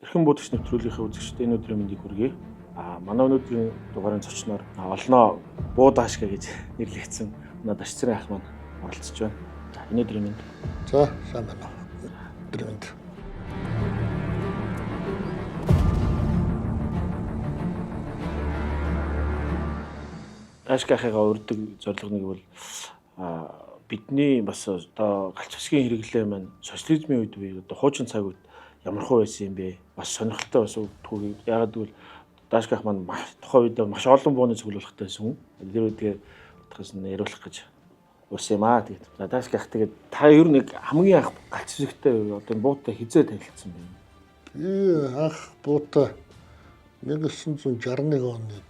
Эрхэм буудагч нэвтрүүлгийнхээ үзэгчдээ энэ өдрийн мэндийг хүргэе. Манай өнөөдрийн дугаарын зочноор олноо буудаашка гэж нэрлэгдсэн надад Ашцрын ах маань оролцож байна. За энэ өдрийн мэнд. За сайн байна уу. Өдрийн мэнд. Ашкахыгаа урьдаг зорилго нэг бол бидний бас одоо галч хэсгийн хэрэглээ маань социализмын үед үе одоо хуучин цаг үед ямар хөө байсан юм бэ? Бас сонирхолтой бас үгтгүй. Ягаад гэвэл Даашках маань тухайн үед маш олон бууны цуглуулгатай байсан хүн. Тэр үедээ утгаас нь яриулах гэж урьсан юм аа. Тэгээд Даашках тэгээд та ер нь хамгийн анх галч хэсэгтэй одоо буутай хизээ танилцсан бэ? Би анх буутай 1961 оны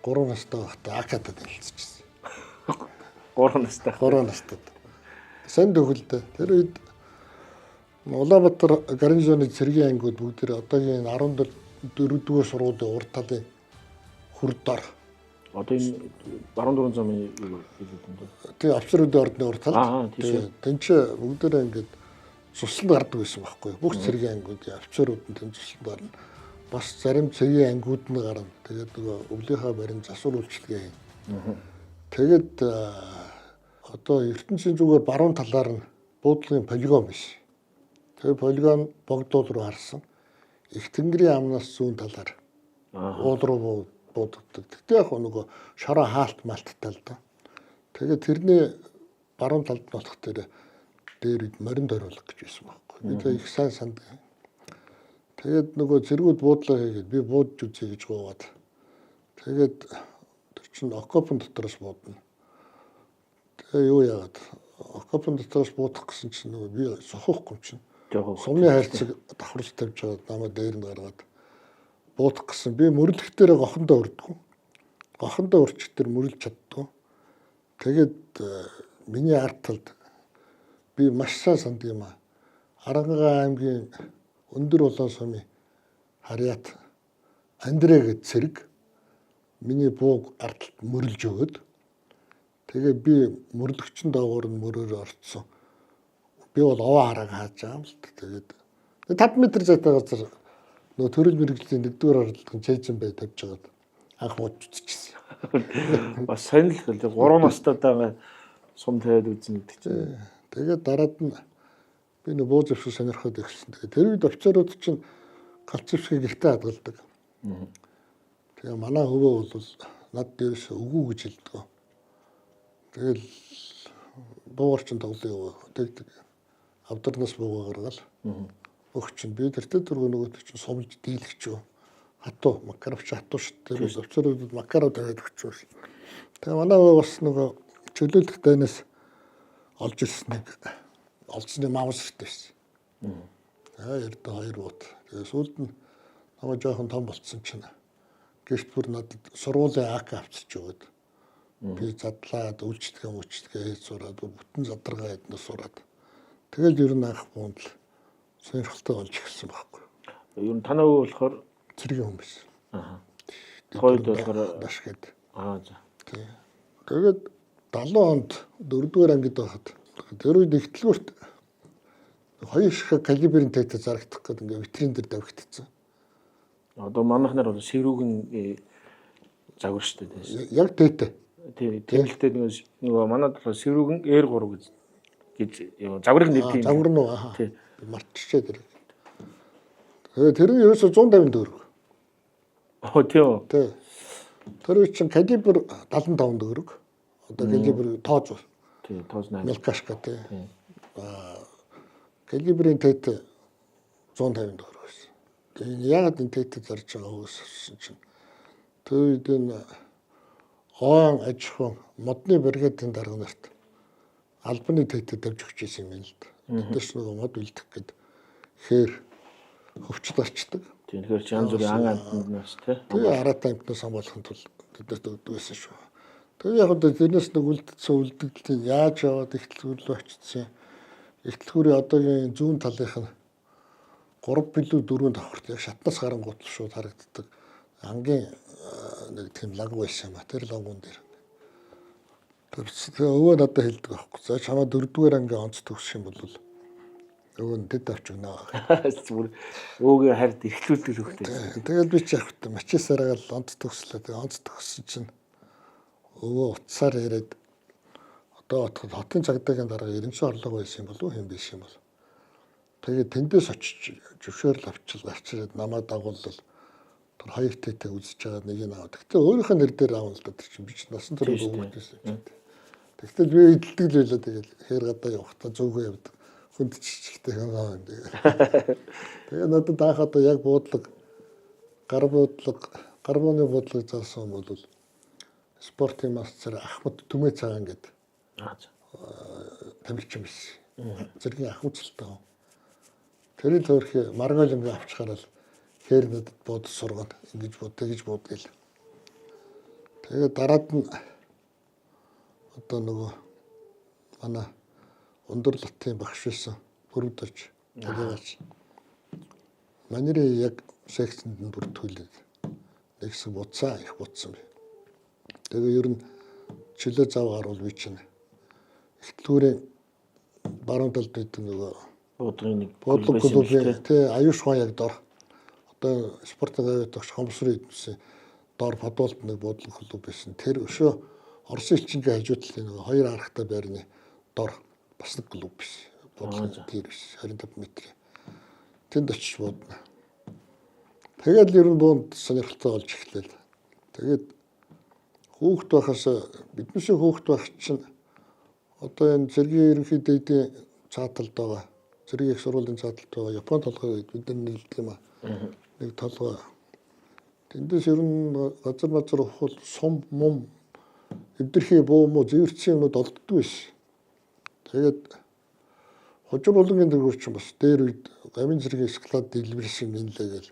3 настай байхдаа АК-д танилцчихсан. 3 настай. 3 настай. Сайн төгөлдөө. Тэр үед Улаанбаатар гарнизоны цэргийн ангиуд бүгд одоогийн 14-р сургуулийн урд талын хүрдээр. Одоо энэ 14 замын юу хэлээд юм бэ? Тэгээ офицеруудын ордны урд тал. Тэнч бүгдээрээ ингээд цусланд гардаг байсан байхгүй. Бүх цэргийн ангиудын офицерууд нь тэн цусланд гарна. Бас зарим цэргийн ангиуд нь гарна. Тэгээд нөгөө өвлийнхаа барин засвар үйлчилгээ хийн. Тэгээд одоо ертөнцийн зүгээр баруун талаар нь буудлын полигон биш. Тэгээ полигон богдуул руу харсан. Их тэнгэрийн амнаас зүүн талаар уул руу бууддаг. Тэгтээ яг нөгөө шороо хаалт малттай л да. Тэгээд тэрний баруун талд нь болох дээр үед морин дөрвөлөх гэж байсан байхгүй. Би тэгээ их сайн санд. Тэгээд нөгөө зэргүүд буудлаа хийгээд би буудж үзье гэж гоогаад. Тэгээд тэр чинь окопын дотроос буудна. Тэгээ юу яагаад окопын дотроос буудах гэсэн чинь нөгөө би сохохгүй чинь. Сумны хайрцаг давхарлж тавьж байгаа намайг дээр нь гаргаад буудах гэсэн. Би мөрлөхтөрөө гохондоо урдггүй. Гохондоо урчих тэр мөрлж чаддгүй. Тэгээд миний ард талд би маш сайн санд юм аа. Арангаа аймгийн өндөр улаан сумын харьяат Андрэ гэж цэрэг миний бууг ардталд мөрлж өгöd. Тэгээ би мөрлөгчн доогуур нь мөрөөр орцсон. Би бол овоо харааг хааж байгаа юм л да. Тэгээд 5 м зайтай газар нөө төрөл мэрэгжлийн 1-р оролдлогын чэйжэн бай тавьж байгаад анх мууч үзчихсэн. Бас сонирхол 3 настайдаа сум тавиад үзэн гэдэг чинь. Тэгээд дараад нь би нөө буу зэвсэг сонирхоод ирсэн. Тэгээд тэр үед офицерууд чинь галч зэвсгийг гэртээ хадгалдаг. Тэгээ манай хөвөө бол над дээрээс өгөө гэж хэлдэг. Тэгэл буугарчин тоглоё яваа. Тэгдэг. Авдарнаас буугаа гаргаал. Өгч чинь би тэртээ дөрөв нөгөөт чинь сумж дийлэгч юу. Хатуу макаровч хатуу шүү дээ. Офицерууд макаров тавиад өгч. Тэгээ манай хөвөө бас нөгөө чөлөөлөх дайнаас олж ирснийг олцны маамс шүү дээ. Ярдэ 2 бут. Тэгээ сүүлд нь намайг жоохон том болцсон чинь гэрт бүр надад сургуулийн АК авчирч өгöd. Би задлаад үйлчлэгээ хийж сураад бүтэн задаргаа эднэ сураад. Тэгэл ер нь анх буунд л сонирхолтой болж ирсэн байхгүй. Ер нь танаа хөө болохоор цэргийн хүн биш. Хойд болохоор дашгэд. За. Тэгээд 70 онд 4-р ангид байхад тэр үед ихтлгүүрт 2 ширхэг калибрын тейт зарагдах гэдэг ингээ витрин дээр давигдчихсан. Одоо манайх нар бол ширүүгэн загвар шүү дээ. Яг тейт. Тэмэлтэй нөгөө манайд бол ширүүгэн R3 гэж загварыг нэрдэг юм. Загвар нь тий. Мартчихээ тэр. Тэгээд тэр нь ерөөсө 150 төгрөг. Тийм. Тий. Тэр үед чинь калибр 75 төгрөг. Одоо калибр тооз. Тий, тооз 8. Мелкашка тий. Калибрын тейт 150 төгрөг байсан. Тэгээд яагаад энэ тейт зарж байгаа хөөсөн чинь тэр үед энэ хоон аж ахуйн модны бригадын дарга нарт албаны тейтэд тавьж өгч ирсэн юм л да. Тэдээс нөгөө мод үлдэх гээд хээр хөвчд гарчдаг. Тэгэхээр янз бүрийн ан амтнаас тий. Тэгээ араатай амтнаас хамгаалахын тулд тэднэрт өгдөг байсан шүү. Тэгээ яг одоо тэрнээс нэг үлдсэн үлдэгдэлийг яаж яваад ихтлгүүр очсон. Ихтлгүүрийн одоогийн зүүн талынх нь 3 билүү 4 давхарт яг шатнаас гарангуут шууд харагддаг. Ангийн нэг тийм лаг байсан юм а. Тэр лагуун дээр. Тэр өвөө надад хэлдэг байхгүй. За чамаа 4-р ангийн онц төгсөх юм бол Нөгөө нь тэд авч өгнө. Зүгээр өөгийн хард эрхлүүлдэг л хөхтэй. Тэгэл би ч явах мачисараа л онц төгслөө. Тэгээ онц төгссөн чинь өвөө утсаар яриад одоо хотын цагдаагийн дарга ерөнхий орлого байсан юм болов хэм биш юм бол. Тэгээд тэндээс очиж зөвшөөрөл авчираад намайг дагууллал тэр хоёр тэтэ үзэж байгаа нэг нь аваа. Тэгтээ өөрийнхөө нэр дээр аавал л тэр чинь би ч насан турш өгдөөсөн. Тэгтээ би эдэлдэг л байлаа тэгэл хэр гадаа явахдаа зүгөө явдаг. Хүнд чичгтэй ханаа юм тэгээд. Тэгээ надад анх одоо яг буудлага гар бууны буудлыг заасан юм бол спортын мастер Ахмад Түмээ цагаан гэдэг тамирчин байсан. Зэргийн ахуйцалтай. Тэрийн төрхи маргаал юм авчихараа л хээр надад бод сургана. Ингэж бод тэгж бод гэл. Тэгээ дараад нь одоо нөгөө манай өндөрлөлтийн багш байсан. Бүрдэж тэгээс манайрын яг секцэнд нь бүртгүүлээд нэг хэсэг буцаа их буцсан бай. Тэгээ ер нь чөлөө зав гарвал би чинь ихтлүүрийн баруун талд байдаг нөгөө буудлын клубын тий аюуш хаан яг дор одоо спортын аваад багш хомсрын эдмсэн дор футболд нэг буудлын клуб байсан. Тэр өшөө Орос элчингийн хажууд талын нөгөө хоёр аргатай байрны дор бас нэг клуб биш. Буудлын тэр биш 25 м. Тэнд очиж буудна. Тэгээд ер нь буунд сонирхолтой болж эхлэв. Тэгээд хүүхд байхаас бидний шиг хүүхд байх чинь одоо энэ зэргийн ерөнхий дэдийн цааталд байгаа. Зэргийн их сургуулийн цааталд байгаа Япон толгой бид нар нэлдэг юм аа. Нэг толгой. Тэндээс ер нь газар ухвал сум мум эвдэрхий буу муу зэвэрцэн юмуд олддог биш. Тэгээд хожим болгоны дэргүүр чинь бас дээр үед гамин зэргийн склад дэлбэрсэн нэлээ гэл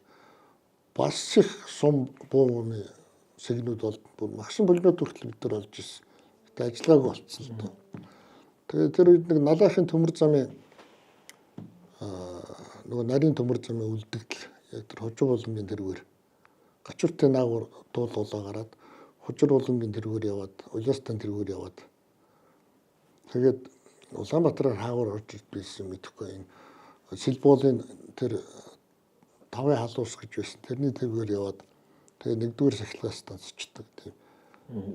бас их сум буу мууны сэгнүүд бол магшин болмод хүртэл бид нар олж ирсэн. Гэтэ ажиллаагүй болцсон л доо. Тэгээд тэр үед нэг налаахын төмөр замын нөгөө нарийн төмөр замын үлдэгдэл яг тэр хожим болгоны дэргүүр гачууртай наагур дуулуулаа гараад хожир болгоны дэргүүр яваад Улаастан дэргүүр яваад тэгээд Улаанбаатараар хаагур орж ирсэн мэдэхгүй энэ Сэлбуулын тэр 5 халуус гэж байсан. Тэрний тэргээр яваад тэгээ нэгдүгээр сахилгаас тансчдаг тийм.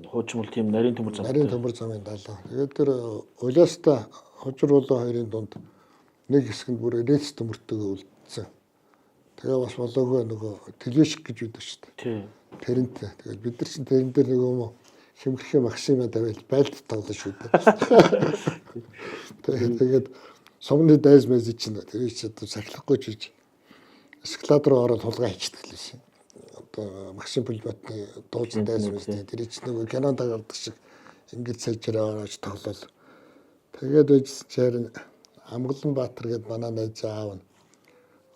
Хуучмал тийм нарийн төмөр зам. Нарийн төмөр замын далаа. Тэгээд тэр Улааста хожир болоо хоёрын дунд нэг хэсгэнд бүр рельс төмөртөөгөө үлдсэн. Тэгээ бас болоогүй нөгөө телевизик гэж үүдэг шүү дээ. Тийм. Тэрнтэй. Тэгээд бид нар чинь тэрэн дээр нөгөө юм хэмхрэх максима тавиал байлд тоглож шүү дээ. Тэгээд сумны дайз мэз чинь тэр чинь одоо сахилахгүй чиж эскалатор руу ороод хулгай хийчихдэг л байсан. Одоо Максим Пулбатны дуузан дайз мэз тэр чинь нөгөө кинонд гардаг шиг ингэж сайжраа орож тоглол. Тэгээд үжиж чарн Амгаланбаатар гээд манай найз аав нь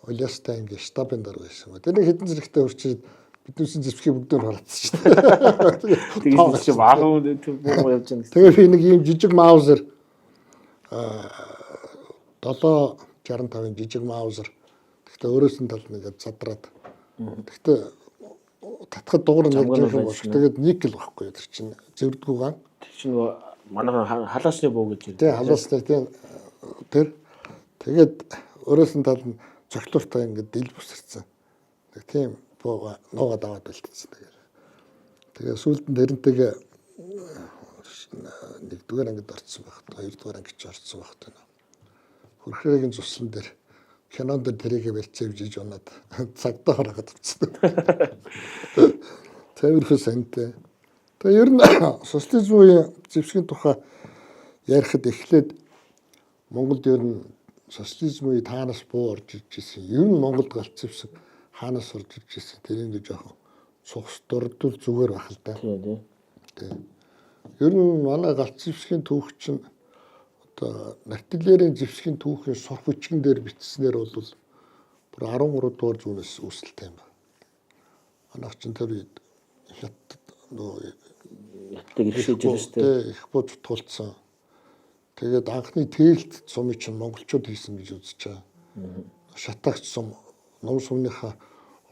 Улаастай ингэ штабын дор байсан. Тэр нэг хэдэн зэрэгтэй урчиж бидний зэвсгийн бүгдээр хараацсан шүү дээ. Тэгээд чи баахан буу явж байгаа. Тэгээ би нэг ийм жижиг маузер 765-ын жижиг маузер. Гэхдээ өөрөөс нь тал нэг задраад. Гэхдээ татхад дугур нэг юм байна. Тэгээд никл байхгүй тэр чинь зэвдгүү ган. Тэр чинь манай халаасны буу гэж. Тий халаасны тий тэр тэгээд өөрөөс нь тал нь цогтуртай ингээд дил бүсэрсэн. Тэг тийм бууга нуугаад аваад бэлтсэн тэгээд. Тэгээ сүүлд нь тэрнтэйгээ нэгдүгээр ангид орцсон багт, хоёрдугаар ангид ч орцсон багт байна. Хөрхрээгийн цуслан дээр кинонд тэрийгэ бэлцээвж унаад цагдаа хараад авчихсан. Тэрхүү сантай. Тэгээ ер нь социализмын зэвсгийн тухай ярихад эхлээд Монголд ер нь социализмын таанаас буу орж ирж ирсэн. Ер нь Монголд галт зэвсэг хаанаас орж ирж ирсэн. Тэр ингэ жоохон цугс дурдвал зүгээр байх л да. Тийм. Ер нь манай галт зэвсгийн түүх чинь одоо Нартилерийн зэвсгийн түүхийн сурах бичгэн дээр бичснээр бол бүр 13 дугаар зуунаас үүсэлтэй юм байна. Манайх чинь тэр үед хятад хятадыг илэрхийлж ирсэн. Их бод тулцсан. Тэгээд анхны тээлт сумыг чинь монголчууд хийсэн гэж үзэж байгаа. Шатаагч сум, ном сумныхаа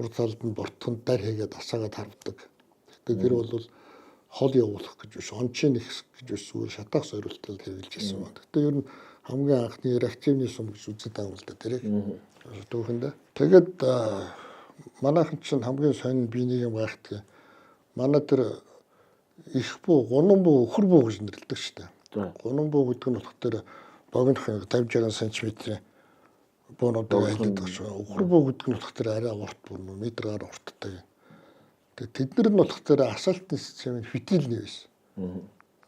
урд талд нь бортонд дар хийгээд асаагаад харвдаг. Тэгээд тэр бол хол явуулах гэж биш, ончин их гэж биш, зүгээр шатаах зорилттой хэрэгжилж ирсэн байна. Гэхдээ ер нь хамгийн анхны реактивны сум гэж үздэг юм л да тэрийг дүүхэндээ. Тэгээд манайхан чинь хамгийн сонин би нэг юм байхдаг. Манай тэр их буу, гунан буу, өхөр буу гэж нэрлэдэг шүү дээ. Гунан буу гэдэг нь болохоор богинохон 50-60 см буунуудыг айлдаг шүү. Өхөр буу гэдэг нь болохоор арай урт буун, метр гаруй урттай. Тэгээд тэд нар нь болохоор асфальтны системийн фитилний байсан.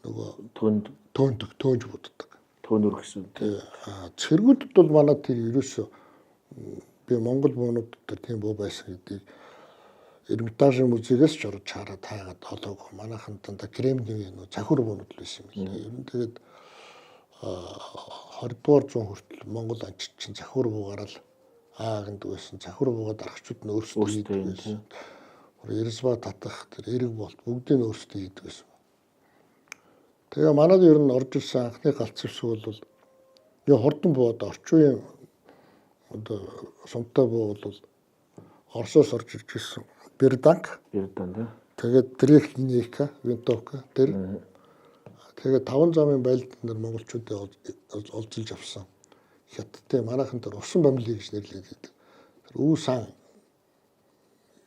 Нөгөө төөнж буддаг. Төөнөр гэсэн. Цэргүүдэд бол манай тэр ерөөсөө би Монгол буунууд дээр тийм буу байсан гэдгийг Эрмитажийн музейгээс ч орж хараад таагаад олоог манайхан дандаа Кремний захиур буунууд л байсан юм лээ. Ер нь тэгээд 20-р зуун хүртэл Монгол анчид чинь захиур буугаараа л гэндэг байсан. Захиур буугаад архичууд нь өөрсдөө хийдэг байсан. Эрсба татах тэр эрэг болт бүгдийг нь өөрсдөө хийдэг байсан. Тэгээ манайд ер нь орж ирсэн анхны галц зэвсэг бол хурдан бууд орчин үеийн одоо сумтай буу бол Оросоос орж ирж ирсэн Берданк. Тэгээд Дрехлинейка, Винтовка тэр тэгээд 5 замын байлд нар монголчуудыг олзилж авсан. Хятадтай манайхан тэр усан бамлиг гэж нэрлэдэг. Тэр үүсэн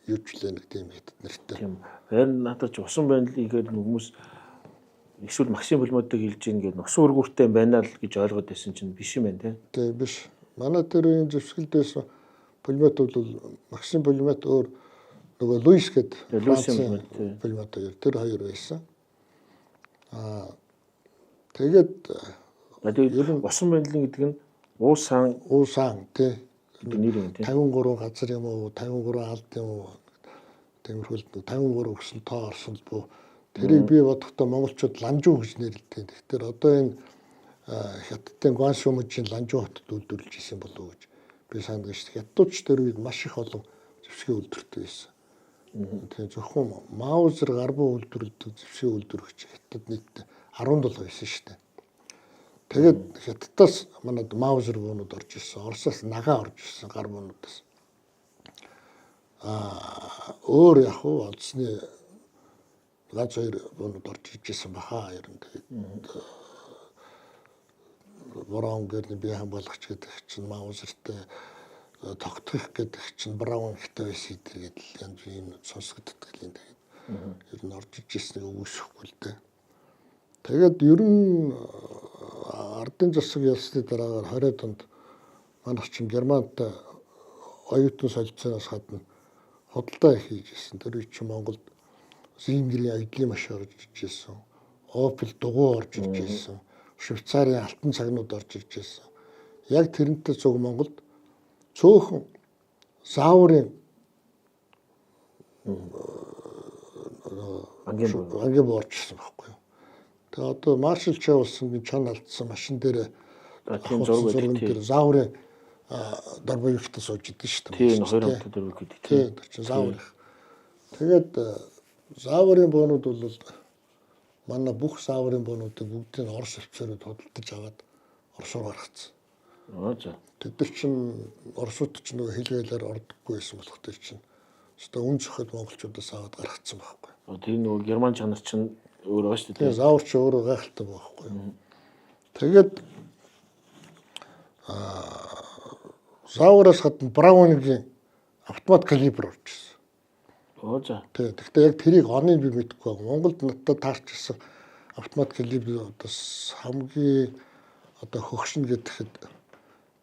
юучлээ нэг тийм хятад нэртэй. Тийм. Харин надад ч усан бамлигээр хүмүүс эсвэл Максим Пулеметыг хэлж ингээд усан өргүүртэй байна л гэж ойлгоод байсан чинь биш юм байна тий. Биш. Манай тэр үеийн зэвсгэлдээс Пулемет бол Максим Пулемет өөр нөгөө Луис гэдэг Пулемет тэр хоёр байсан. Тэгээд усан бамлин гэдэг нь уусан тий. Нэр юм тий. 53 газар юм уу, 53 алд юм уу. Тиймэрхүү 53 гэсэн тоо орсон буу. Тэрийг би бодохдоо монголчууд ланжуу гэж нэрлэдэг. Тэгэхээр одоо энэ хятадын Гуаншумжийн ланжуу хотод үйлдвэрлэж исэн болов уу гэж би санддаг шүү дээ. Хятадч тэр үед маш их олон зэвсгийн үйлдвэртэй байсан. Тэгээ зөвхөн Маузер гарбуу үйлдвэрлэдэг зэвсгийн үйлдвэрч хятад нийтдээ 17 байсан шүү дээ. Тэгээд хятадаас манад Маузер буунууд орж ирсэн. Оросоос нага орж ирсэн гар буунуудаас. Өөр яг уу олцны ганц хоёр буунууд орж иржсэн баха ер нь тэгээд Браун гэдэг би хамгаалагч гэдэг чинь Маузертэй тогтох гэдэг чинь Браун ихтэй байсан гэдэг янз бүрийн сонсогддог юм тэгээд ер нь орж иржсэнийг үүсэхгүй л дээ. Тэгээд ер нь ардын засаг ялсны дараагаар 20-д онд манайх чинь Германтай оюутан солилцоноос гадна худалдаа хийж ирсэн. Тэр үе чинь Монголд Зингерийн аяллаа маш орж ирж ирсэн. Opel дугуй орж ирж ирсэн. Швейцарын алтан цагнууд орж ирж ирсэн. Яг тэрнтэй зөв Монголд цөөхөн зааврын ангийн борж ирсэн байхгүй юу. Тэгээ одоо Маршал Чавлсангийн чон алдсан машин дээр тийм зураг дээр зааврын дорбоёртой сууж идэв шүү дээ. Тийм 20 дөрөв гэдэг. Тийм чинь заавар. Тэгээд зааврын буунууд бол манай бүх зааврын буунуудыг бүгдийг Орос офицерууд худалдаж аваад Оросоор гаргацсан. За. Тэд нар чинь Оросууд ч нөгөө хэлгээлээр ордоггүй байсан болох тэр чинь өстой үн цоход монголчуудаас аваад гаргацсан байхгүй. Тэр нөгөө герман чанар чинь өөрөө шүү дээ. Тийм заавар ч өөрөө гайхалтай байхгүй. Тэгээд заавараас гадна Браунингийн автомат калибр орж ирсэн. За. Тэгэхдээ яг тэрийг оныг би мэдэхгүй байгаа. Монголд надад таарч ирсэн автомат калибр одоос хамгийн одоо хөгшин гэхэд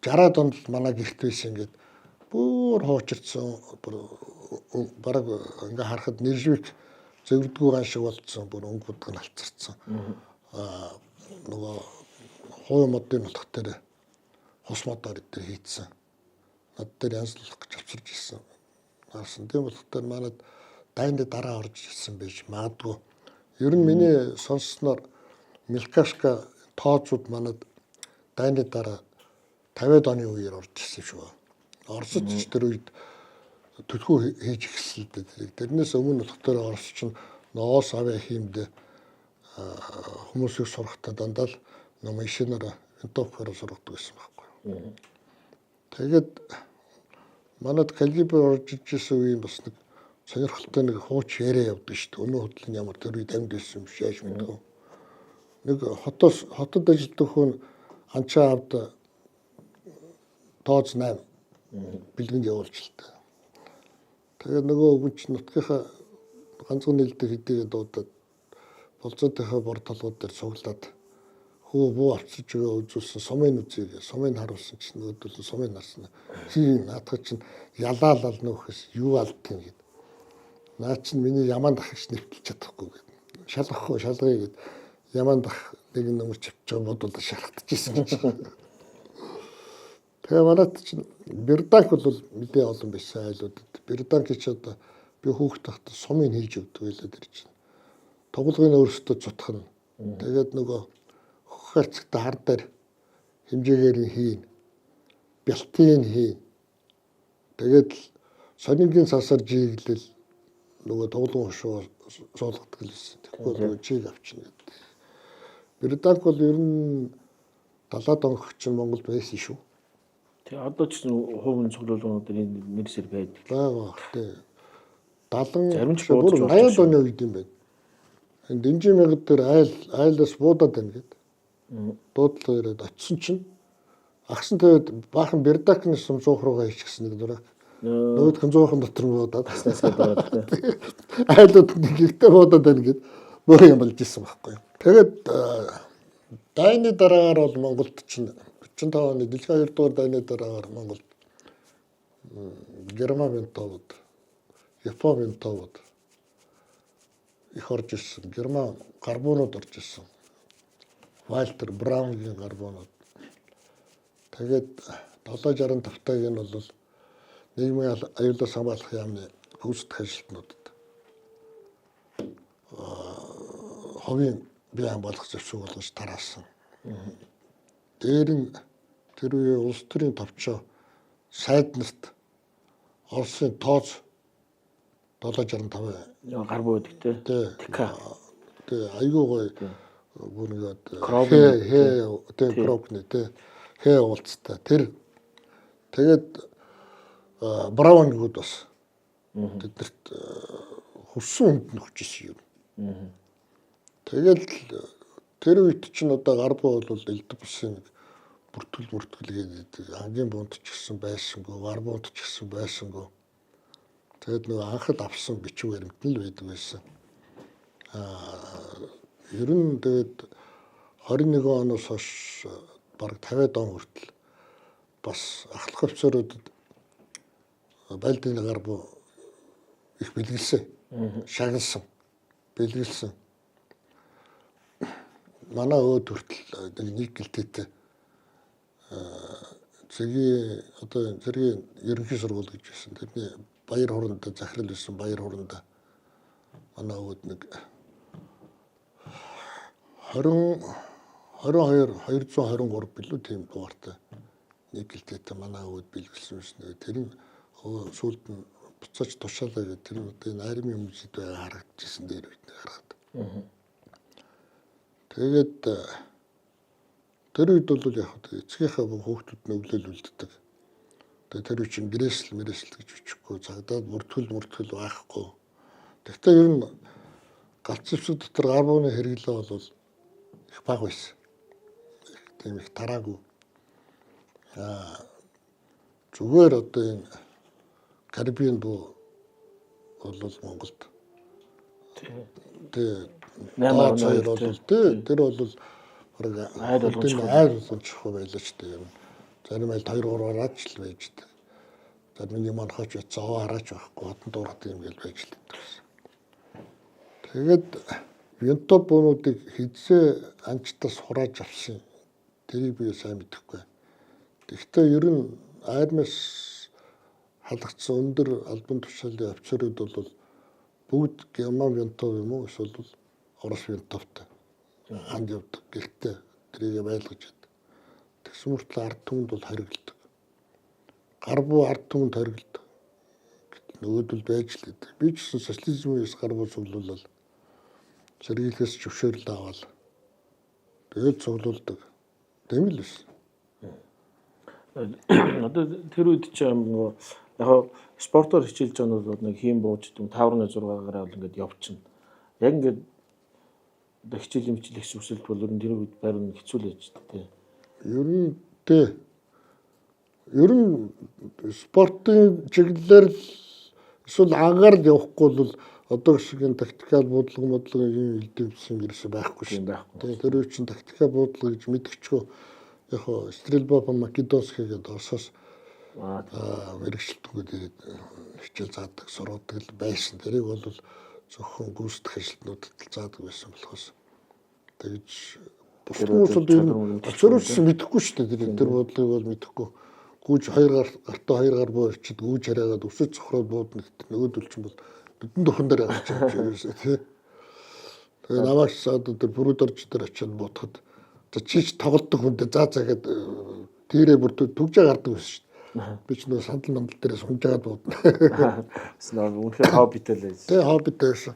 60-аад онд манай гэрт байсан ингээд бүр хуучирсан бараг ингээ харахад нэржвик зөвдгүү ган шиг болцсон бүр өнгө будг нь алцарсан. Нөгөө хуу модын болох дээр хос модоор дээр хийцсэн. Над дээр янзлах гэж авчирч ирсэн. Гарсан. Тийм болохоор манад дайнд дараа орж ирсэн байж магадгүй. Ер нь миний сонссноор Милкашка тооцууд манад дайнд дараа 50-аад оны үеэр орж ирсэн шүү. Оросч тэр үед төлхөө хийж эхэлсэн л дээ. Тэрнээс өмнө болохоор Орос ч ноос аваа хиймдээ хүмүүсийг сурахтаа дандаа л машинаар винтовкаар сургадаг байсан байхгүй. Тэгээд манад калибр орж ирсэн үеийн бас нэг сонирхолтой нэг хууч яриа явдаг шүү дээ. Өнөө хөдөлгөөн ямар тэр үед амьд байсан юм шиг яаж мэдгүй. Нэг хотод ажилладаг хүн ханчаа авд тооц 8 бэлгэнд явуулж л та. Тэгээд нөгөө өвгөн чинь нутгийнхаа ганцхан нэлдэ хэдийгээ дуудаад болцоотойхоо бор толгууд дээр цуглаад хөө буу авчиж өгөө үзүүлсэн сумын үзье сумын харуулсан чинь нөгөөдөл сумын харсан хий наадах чинь ялаалал нөхөс юу алдтыг гэд наа чинь миний ямаан дахиж нэвтэлж чадахгүй гэд шалгахгүй шалгая гэд ямаан дах нэг нөмөр чивч бодвол шархтажсэн гэж. Тэгээ манайд чинь Берданк бол мэдээ олон байсан айлуудад. Берданк ч одоо би хүүхэд тахт сумын хийж өгдөг байлаа тэр чинь. Тоглогын өөрсдөө цутгах нь. Тэгээд нөгөө хөрцөгтэй хар дээр хэмжээгээр хийн. Бэлтийн хийн. Тэгээд сонингийн сасар жиглэл нөгөө тоглогын хошуу суулгадаг л байсан. Тэгэхгүй нөгөө жиг авчна гэдэг. Берданк бол ер нь 70-аад он чинь Монгол байсан шүү. Тэгээ одоо ч хувийн цуглуулгуудын нэрсэр байдаг. Бага тий. 70 зарим ч бүр 80 оны үед юм байна. Дэнжи мягд дээр айлаас буудаад байна гэд. Дуудлага ирээд очисон чинь агсан тэгээд баахан Берданкны сум 100 руугаа хийчихсэн нэг дураа. Нөгөөх нь 100-ын дотор буудаад таснаас гэдэг. айлууд нэг ихтэй буудаад байна гэд бөө юм болж исэн байхгүй. Тэгээд дайны дараагаар бол Монголд чинь 45 оны дэлхийн 2 дугаар дайны дараагаар Монголд Герман товод, Японы товод их орж ирсэн. Герман гарбуунууд орж ирсэн. Вальтер Браунгийн гарбуунууд. Тэгээд 765-ыг нь бол нийгмийн аюулаас хамгаалах яамны хөгжих ажилтнуудад ховын бие хамгаалах зэвсэг болгож тараасан. Дээр нь тэр үе улс төрийн товчоо сайд нарт Оросын тооц 765 гарбуу гэдэг те. ТК. Тэгээ айгүй гоё бүргээд хээ крокны те хээ уулцтай тэр тэгээд Браунигуд бас тэднэрт хөссөн хүнд нөхж исэн юм. Тэгэл тэр үед чинь одоо гарбуу бол элдв бусын бүртгэл гэдэг ангийн буунд ч гэсэн байсангүй, гар буунд ч гэсэн байсангүй. Тэгээд нөгөө анхад авсан бичиг баримт нь л байдаг байсан. Ер нь тэгээд 21 оноос хойш бараг 50 он хүртэл бас ахлах офицеруудад байлдын гарбуу их бэлгэлсэн, шагналсан, бэлгэлсэн. Манай өөд хүртэл нэг гэлтээтэй зэргийн ерөнхий сургууль гэж байсан. Тэрний баяр хууранд захирал байсан баяр хууранд манай өөд нэг 223 билүү тийм дугаартай нэг гэлтээтэй манай өөд бэлгэлсэн байсан. Тэр нь сүүлд нь буцааж тушаалаа гэдэг тэр нь энэ армийн хүмүүсд харагдчихсан дээр үед харахад. Тэгээд тэр үед бол яг эцгийнхээ хүүхдүүд нүглэл үлддэг. Тэгээд тэр чинь гэрээсэл гэж үчихгүй цагдаад мөртгөл байхгүй. Тэгвэл ер нь галц зэвсэг дотор гарбууны хэрэглээ бол их бага байсан. Тийм их тараагүй. Зүгээр одоо энэ Карибын буу бол Монголд. Тэгээд 8 бол тэр бол айд болгочих байлаа ч тийм. Зарим айл 2-3 араач л байж дээ. За миний манхаач цоо араач байхгүй хотон дуурах юм гээл байж л дээ. Тэгээд винтоп буунуудыг хизээ анчтаас хурааж авсан. Тэрийг би сайн мэдэхгүй. Гэхдээ ер нь армиас халагдсан өндөр албан тушаалын офицерууд бол бүгд Герман винтоп юм уу эсвэл Орос винтоптой ханд явдаг. Гэхдээ тэрийг байлгаж яд. Тэгсэн мөртлөө ард түмэнд бол хоригддаг. Гарбуу ард түмэнд хоригддаг. Нөгөөдөл байж л гэдэг. Би ч гэсэн социализмын гарбуу цуглуулал сэргийлээс зөвшөөрөл аваад тэгээд цуглуулдаг. Тийм л байсан. Одоо тэр үед ч яг спортоор хичээлж байгаа нь бол нэг хийм бууж гэдэг 5-6-аараа бол ингээд явчихна. Яг ингээд одоо хичээл их сүсэлт бол ер нь тэр үед байр нь хэцүү л байж дээ. Ер нь спортын чиглэлээр эсвэл ангаар явахгүй бол одоо шиг тактикал бодлого юм хэлдэвсэн гэрээс байхгүй шүү. Тэгээ тэр үе чинь тактикал бодлого гэж мэдчихгүй яг стрельба по македонски гэдэг орсоос мэрэгчлэлтгүүд хичээл заадаг, сургадаг л байсан. Тэрийг бол зөвхөн гүйцэтгэх ажилтнуудад заадаг байсан болохоос тэгж хүмүүс бол энэ очроос мэдэхгүй шүү дээ. Тэр бодлогыг бол мэдэхгүй. Гүйж гартаа хоёр гар буу ирчихэд гүйж хараагаад өсөж цохроод буудна гэдэг нөгөөдөл чинь бол нүдэн дөхөн дээр гарч ирж тий. Тэгээ намаач саад тэр бүрүүд орж дээр очиад буутахад чич тоглолтог хүндээ заа гэд тэрээ бүр түгж гардаг байсан шүү дээ. Би ч нөө сандал мандал дээрээ сунжаад буудна. Үнэхээр хоббитэй л байсан. Тий, хоббитэй байсан.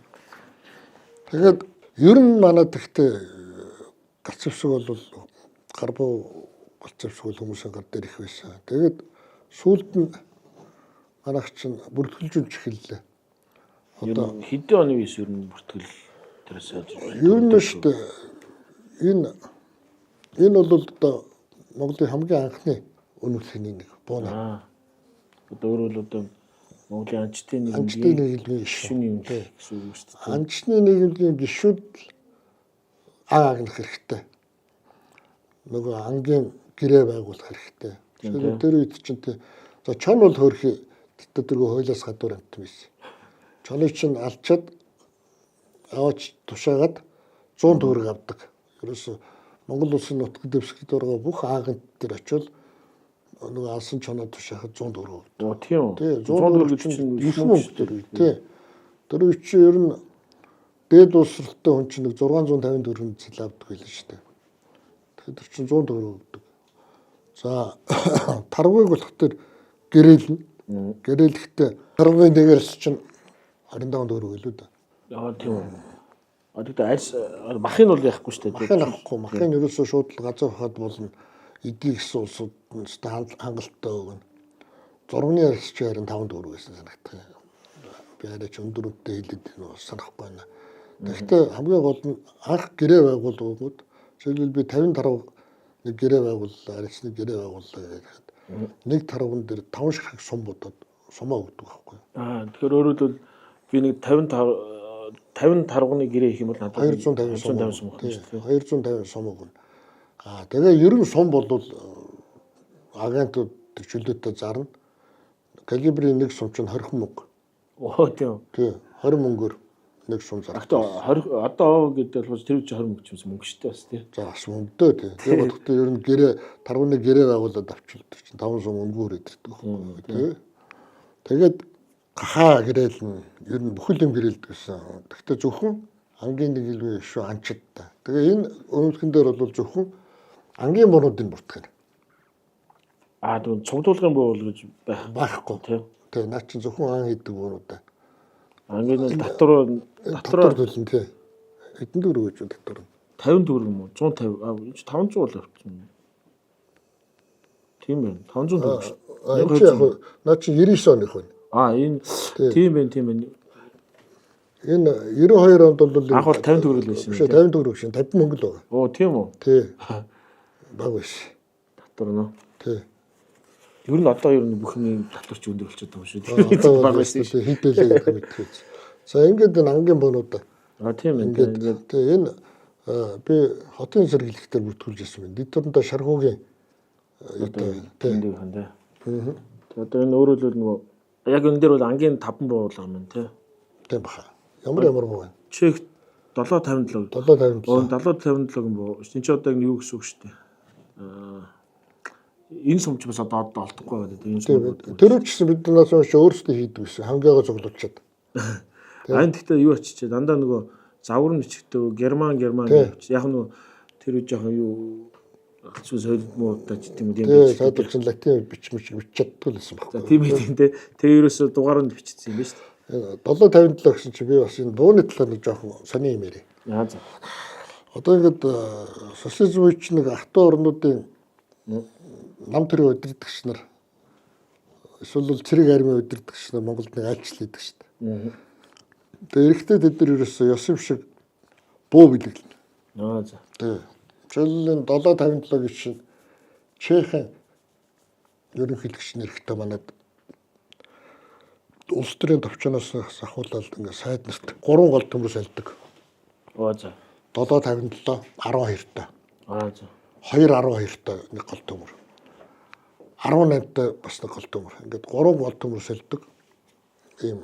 Тэгээд ер нь манайд ихтэй галцвшиг бол гарбуу галцвшиг хүмүүсийн гар дээр их байсан. Тэгээд сүүлд нь манайх чинь бүртгэлжүүлж эхэллээ. Одоо хэдэн оны үеэс ер нь бүртгэл тэрээс олж ер нь шүү дээ. Энэ бол одоо Монголын хамгийн анхны өнөөлхний нэг бууна. Одоо өөрөөр одоо Монголын анчтын нийгмийн гишүүний юм гэсэн үг шүү дээ. Анчны нийгмийн гишүүд агнах хэрэгтэй. Нөгөө ангийн гэрээ байгуулах хэрэгтэй. Тэр үед чинь за чон бол хөрхи тэргөө хойлоос гадуур амт байсан. Чоныг чинь алчаад аваач тушаагаад 100 төгрөг авдаг. Ерөөсө Монгол улсын нутаг дэвсгэр дөрөв бүх агент дээр очивол нөгөө алсан чоноо тушаахад 100 төгрөг өгдөг. Тийм үү. Тий, 100 төгрөг чинь их мөнгө төр үү. Тий. Тэр үе чинь ер нь дээд улсралтай хүн чинь 650 төгрөг зэл авдаг байлаа шүү дээ. Тэгэхээр чинь 100 төгрөг өгдөг. За таргыг болох тэр гэрээлнэ. Гэрээлэхдээ таргын нэгэрс чинь 25 төгрөг илүү да. Тийм үү. Одоо арьс махын бол яахгүй шүү дээ. Махын авахгүй. Махын ерөөсөө шууд газар хахад болно. Эдийн засгийн улсууд хангалттай өгнө. Зурганы арьс чи 25 төгрөг байсан санагдах. Би арайч өндөрөдтэй хэлээд санахгүй байна. Тэгэхдээ хамгийн гол нь анх гэрээ байгуулгууд жишээлбэл би 50 тарав нэг гэрээ байгууллаа, арьсны гэрээ байгууллаа гэхэд нэг тарван дээр 5 ширхэг сум бодоод сумаа өгдөг байхгүй. Тэгэхээр өөрөөр хэлбэл би нэг 50 тарганы гэрээ их юм бол надад 250 сум өгнө. 250 сум өгнө. Тэгээ ер нь сум бол агентууд чөлөөтэй зарна. Калибрийн нэг сум чинь 20 мөнгө. Тийм. Тий, 20 мөнгөөр нэг сум зарна. Одоо гэдэг бол тэр үчи 20 мөнгө ч юм мөнгө шүү дээ бас тий. За бас мөнгөтэй тий. Тэгээ бодохдоо ер нь гэрээ тарваны гэрээ байгуулад авчилдаг чинь 5 сум өнгөөр идэрдэг байхгүй тий. Тэгээд гахаа гэрэл нь ер нь бүхэл юм гэрэлдэг гэсэн. Гэхдээ зөвхөн ангийн нэг илүү шүү анчид та. Тэгээ энэ өнөөлхөн дээр бол зөвхөн ангийн буунуудын бүртгэх. Тэгвэл цуглуулгын буул гэж байхгүй тий. Тэгээ наа чинь зөвхөн ан хийдэг буунууд. Ангийн нь татвар төлн тий. Хэдэн төгрөг гэж татвар? 50 төгрөг юм уу? 150 500 бол авчихсан. Тийм байна. 500 төгрөг шүү. Энэ яг наа чи 99 оных байна. Энэ тийм байна. Энэ 92 онд бол анх бол 50 төгрөг л байсан. Биш 50 төгрөг шин 50 мөнгө л байгаа. Тийм үү? Тий. Баг байсан. Татвар нөө. Тий. Ер нь одоо бүх юм татварч өндөр болчиход байгаа шүү дээ. Баг байсан. Хийдэлээ гэдэг мэдхийц. За ингээд энэ ангийн бонууд. Тийм ээ. Ингээд энэ би хотын сэргийлэгтэр бүртгүүлж ирсэн байна. Дэд дурандаа шаргуугийн тийм хандаа. Одоо энэ өөрөөр хэлбэл нөгөө яг энэ дээр бол ангийн 5 буулга юм тий. Тийм баха. Ямар буу вэ? Чек 757. 757 буу. Энд чи одоо юу гэсэн үг шүү дээ. Энэ сумч бас одоо олдохгүй байдаг энэ сум. Тэр үчсэн бид нас өөрсдөө хийдэг гэсэн. Хангигаа цуглуулчаад. Гэхдээ юу очичээ дандаа нөгөө завар нь ичгдэг герман гэж яг нөгөө тэр жоохон юу алцгүй солидмуудтай ч тийм юм. Тийм саадч латин бичмэж чаддгүй л байсан байхгүй. Тийм ээ тийм те. Тэгээ ерөөсө дугаарнд бичсэн юм ба шүү дээ. 757 гэсэн чи би бас энэ бууны талаар нэг жоохон сони юм ярив. За. Одоо ингээд социализм үеч нэг ахтуу орнуудын нам төрийн удирдагч нар эсвэл цэрэг армийн удирдагч нар Монголд нэг айлчлал хийдэг шүү дээ. Тэгээ эрэхтэй тэд нар ерөөсөө ёсим шиг буу билэглэнэ. За. Тэгээ. Жишээлбэл 757 гэж чинь Чехийн ерөнхийлөгч нэрхтээ манад улс төрийн төвчнөөс ахуулаад ингээ сайд нарт 3 гол төмөр солидог. Оо за. 757 12 та. За. 212 та нэг гол төмөр. 18 та бас нэг гол төмөр. Ингээд 3 гол төмөр солидог. Ийм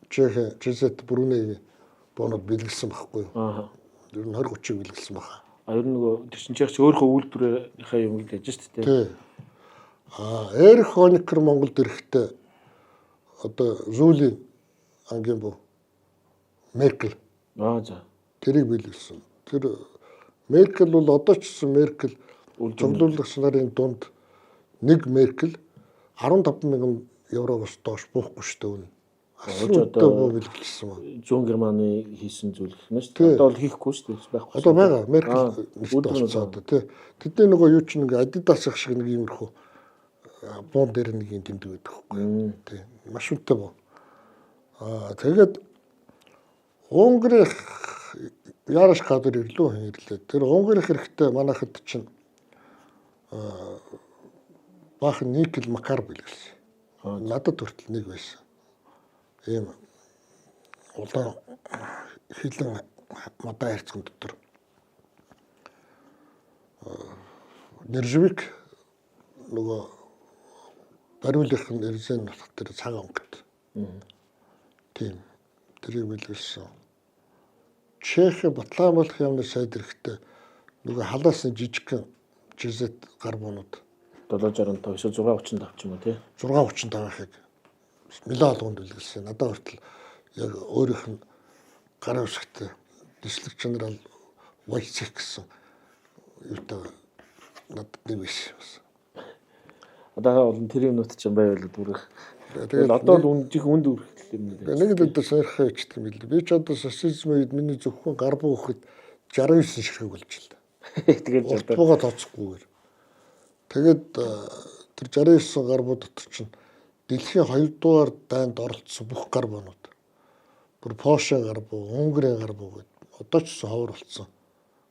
Чезет Бруней бонод бэлгэлсэн байхгүй юу? Ер нь 20-30 бэлгэлсэн байна. Ер нь нөгөө тэр чинь ч өөрийнхөө үйлдвэрийнхээ юм гэж яаж шүү дээ. Тий. Эрх Хоникер Монголд ирэхдээ одоо Зүүлийн ангийн бо Меркель. За. Тэрийг бэлгэлсэн. Тэр Меркель бол одоо ч гэсэн Меркель цуглуулгач нарын дунд нэг Меркель 15,000 евроос доош буухгүй шүү дээ үнэ. Одоо бэлгэлсэн байна. Зүүн Германы хийсэн зүйл гэнэ шүү дээ. Одоо бол хийхгүй шүү дээ байхгүй. Одоо байгаа Меркель болцоо одоо тий. Тэдний нөгөө юу ч нэг Adidas ах шиг нэг иймэрхүү бон дээр нэг юм тэмдэг байдаг байхгүй. Тий. Маш үнэтэй боо. Тэгээд Унгарих Ярош кадр ирлээ ирлээ. Тэр Унгарих хэрэгтэй манайхад чинь баахан никел макар бэлгэлсэн. Надад хүртэл нэг байсан. Ийм улаан хилэн модаа хайрцаг дотор Нержвик нөгөө бариулахын эрзэн нутаг дээр цагаан өнгөт. Тийм. Тэрийг бэлгэлсэн. Чех Батламбалх юмны сайд эрэхтэй нөгөө халаасан жижигхэн Чезет гар буунууд 765 635 ч юм уу тий. 635-ыг Милан алганд бэлгэлсэн. Надад хүртэл яг өөрийнх нь гар усагт дислэг генерал Войцех гэсэн юутай надад нэг биш бас. Одоо бол тэр юмнууд ч юм байвал дүрх. Тэгээд одоо л үнд үргэлжлэл юм нэ. Нэг л одоо сойрхоо ичдэг юм билээ. Би ч одоо социализм үед миний зөвхөн гар буухад 69 ширхэг болж л да. Тэгээд утгуугаа тооцохгүйгээр. Тэгээд тэр 69 гар буу дотор чинь дэлхийн 2 дугаар дайнд оролцсон бүх гар буунууд. Бүр Польшийн гар буу, Унгарийн гар буу гэдэг одоо ч ховор болсон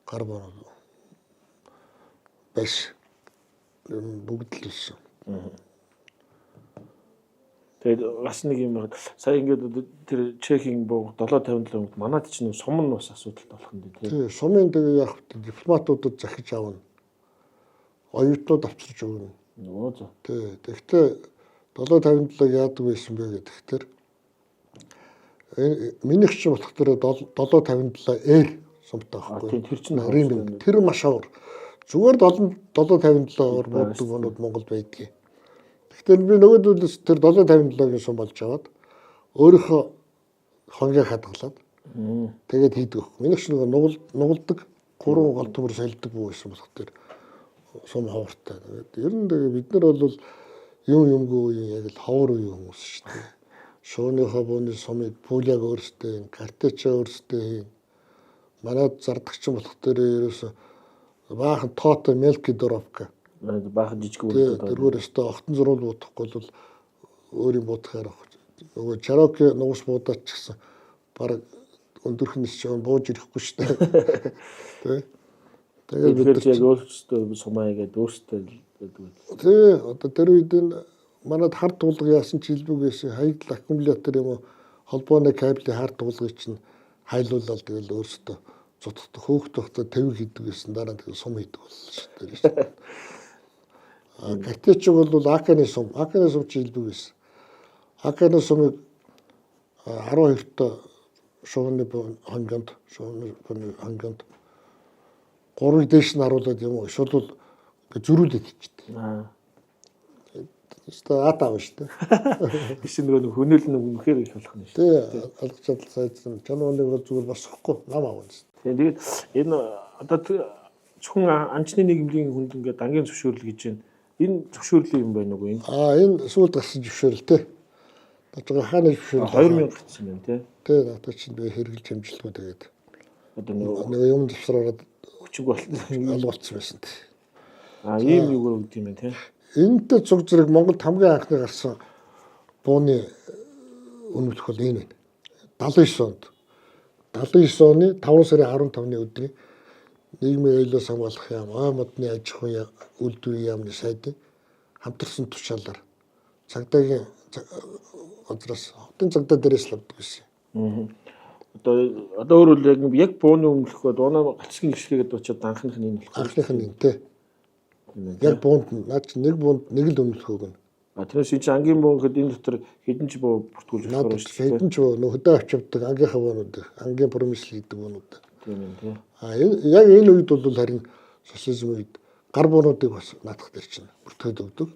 гар буунууд биш. Бүгд л байсан. Тэгээд бас нэг юм байна. Сая ингээд тэр Чехийн буу 757 манайд чинь сум нь бас асуудалтай болох юм дээ тий. Тий, сумын тэгээ яг дипломатуудад захиж авна. Оюутнууд авчирч өгнө. Нөө зөө. Тий, тэгтээ 757 яадаг байсан бэ гэхээр минийх чинь болох тэр 757R сумтай байхгүй. Тэр чинь Рим. Тэр маш ховор. Зүгээр 757-оор бууддаг бонууд Монголд байдгийг. Гэхдээ би нөгөөдөлс тэр 757-гийн сум болж аваад өөрийнхөө хонгийг хадгалаад тэгээд хийдэг. Минийх чинь нугалдаг 3 гол төмөр солидог буу байсан болох тэр сум ховортой. Тэгээд ер нь бид нар бол юмгүй яг л ховор үе хүмүүс шүү дээ. Шууныхаа бууны сумыг пуляг өөрсдөө, картеча өөрсдөө манайд зардагч болох тэр ерөөсө баахан тоотой мелки доровка. Баахан жижиг үйлдэл. Тэргээр өстө охтон зурвал буудахгүй бол өөрийн буудахаар нөгөө Чароки нугас буудаач гэсэн баг өндөрхнэс ч бууж ирэхгүй шүү дээ. Тэ. Тэгээд бид яг өөрсдөө сумаа гэдэг өөрсдөө гэдэг. Тий, одоо тэр үед манад хар тулга яасан ч хэлбэг байсан. Хаягдл аккумулятор юм уу холбооны кабелийн хар тулгыг чинь хайлуулаад тэгэл өөрсдөө цутгах хөөхт тогтоо тавиг хийдэг гэсэн дараа нь сум хийдэг болсон шүү дээ. Гэтэ ч бол Аканы сум чи хэлбэг байсан. Аканы сумыг 12 та шууны ханганд 3 дэш нь харуулад юм уу шууд бол зөрүүлээд хийчихдэг. Өөртөө атаа шүү дээ. Биш нөгөө хөнөөл нь үнэхээр их болох нь шүү. Тий, алгаж чадал сайдсан. Чанарыг бол зүгээр босохгүй нам аавна. Тэгээд энэ одоо зөвхөн анчны нийгмийн хүнд ингээд ангийн зөвшөөрөл гэж байна. Энэ зөвшөөрлийн юм байна уу энэ? Энэ сүүлд гарсан зөвшөөрөл тий. Бажгаа хааны зөвшөөрөл 2000 гарсан байна тий. Тий, надад чинь би хэрэгжилж хэмжилтгүй тэгээд. Одоо нөгөө юм зөвшөөрөөд өчиг болцсон байсан тий. Ийм юу гэдэг юм байна тий. Энэтэй цуг зэрэг Монголд хамгийн анхны гарсан бууны үнэмлэх бол энэ байна. 79 онд. 79 оны 5 сарын 15-ны өдрийн нийгмийн аюулаас хамгаалах яам, ой модны аж ахуйн үйлдвэрийн яамны сайдын хамтарсан тушаалаар цагдаагийн газраас хотын цагдаа дээрээс л авдаг гэсэн. Одоо өөрөөр яг бууны өмнөх дуунаа галцгийн гიშгээгээд очиод анхных нь энэ болох. Анхных нь тий. Яг буунд наад чи нэг буунд нэг л өмнөх өгнө. Тэрнээс энэ ангийн буу гэхэд энэ дотор хэдэн ч буу бүртгүүлж байгаа шүү дээ. Хэдэн ч буу нөө хөдөө авчирдаг ангийнхаа буунууд, ангийн промисл хийдэг буунууд. Тийм ээ. Яг энэ үед бол харин социализм үед гар буунуудыг бас наадах дээр чинь бүртгэж өгдөг.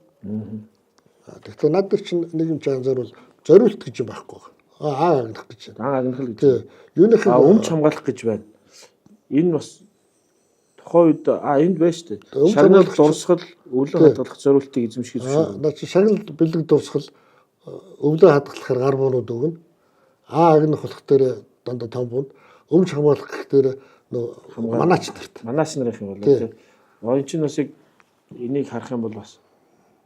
Тэгэхээр над дээр чинь нэг юм чанар бол зориулт гэж юм байхгүй. Агнах гэж. Агнах л гэж. Тий. Юуных өмч хамгаалах гэж байна. Энэ бас тухайн үед энд байна шүү дээ. Шагнал дурсгал, өвлөн хадгалах зориултыг эзэмших гэсэн. Наад чи шагнал бэлэг дурсгал өвлөн хадгалахаар гар буунууд өгнө. Агнах болох дээр дандаа том буунд өмч хамгаалах гэх дээр нөө манаач нарт. Манаач нарын юм бол тий. Энэ чинь бас яг энийг харах юм бол бас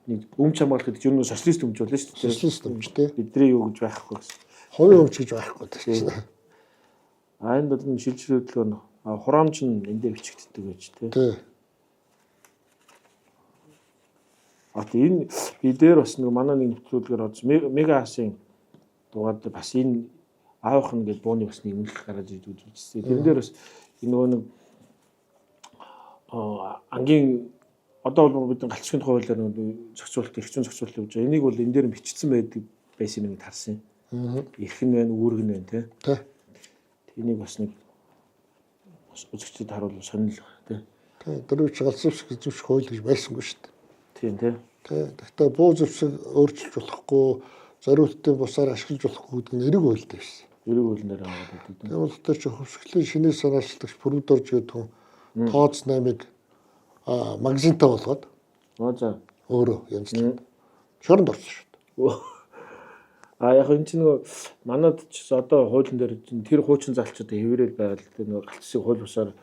нэг өмч хамгаалах гэдэг чинь социалист өмч болно шүү дээ. Социалист өмч тий. Бидний юу гэж байхгүй гэсэн. Хувийн өмч гэж байхгүй тийм. Энэ бол шилжилт хөдөлгөөн хураамж нь энэ дээр бичигддэг байж тий. Тий. Энэ бидээр бас нэг манай нэг нэвтрүүлгээр орж мега хасын дугаард бас энэ аавах нь гэж бууны бас нэг нэмэлт гаргаж ирж үзсэн. Тэрэн дээр бас энэ нөгөө нэг ангийн одоо бол бидний галцгийн хуулиар зохицуулалт, эрхцэн зохицуулалт гэж байгаа. Энийг бол энэ дээр бичигдсэн байсан юм харсан. Эрхэн байна, үүрэг нь байна тий. Энийг бас нэг үзэгчдэд харуул сонирхол тий. Дөрвч галзуус гэж хууль гэж байсангүй шүү дээ. Тийм тий. Гэхдээ буу зэвсэг өөрчилж болохгүй, зориултын бусаар ашиглаж болохгүй гэдэг нь эрэг хуультай байсан. Эрэг хуулиар аваад байдаг. Тийм бол тэр чи хөвсгөлийн шинэ санаачлагч Прудорж гэдэг хүн тооц 8-ыг магазинтай болгоод за өөрөө янзлаа. Шоронд орсон шүү дээ. Яг энэ чинь нөгөө манад ч одоо хуулийн дээр тэр хуучин залчууд хэврэл байгаад тэр нөгөө галцсыг хууль бусаар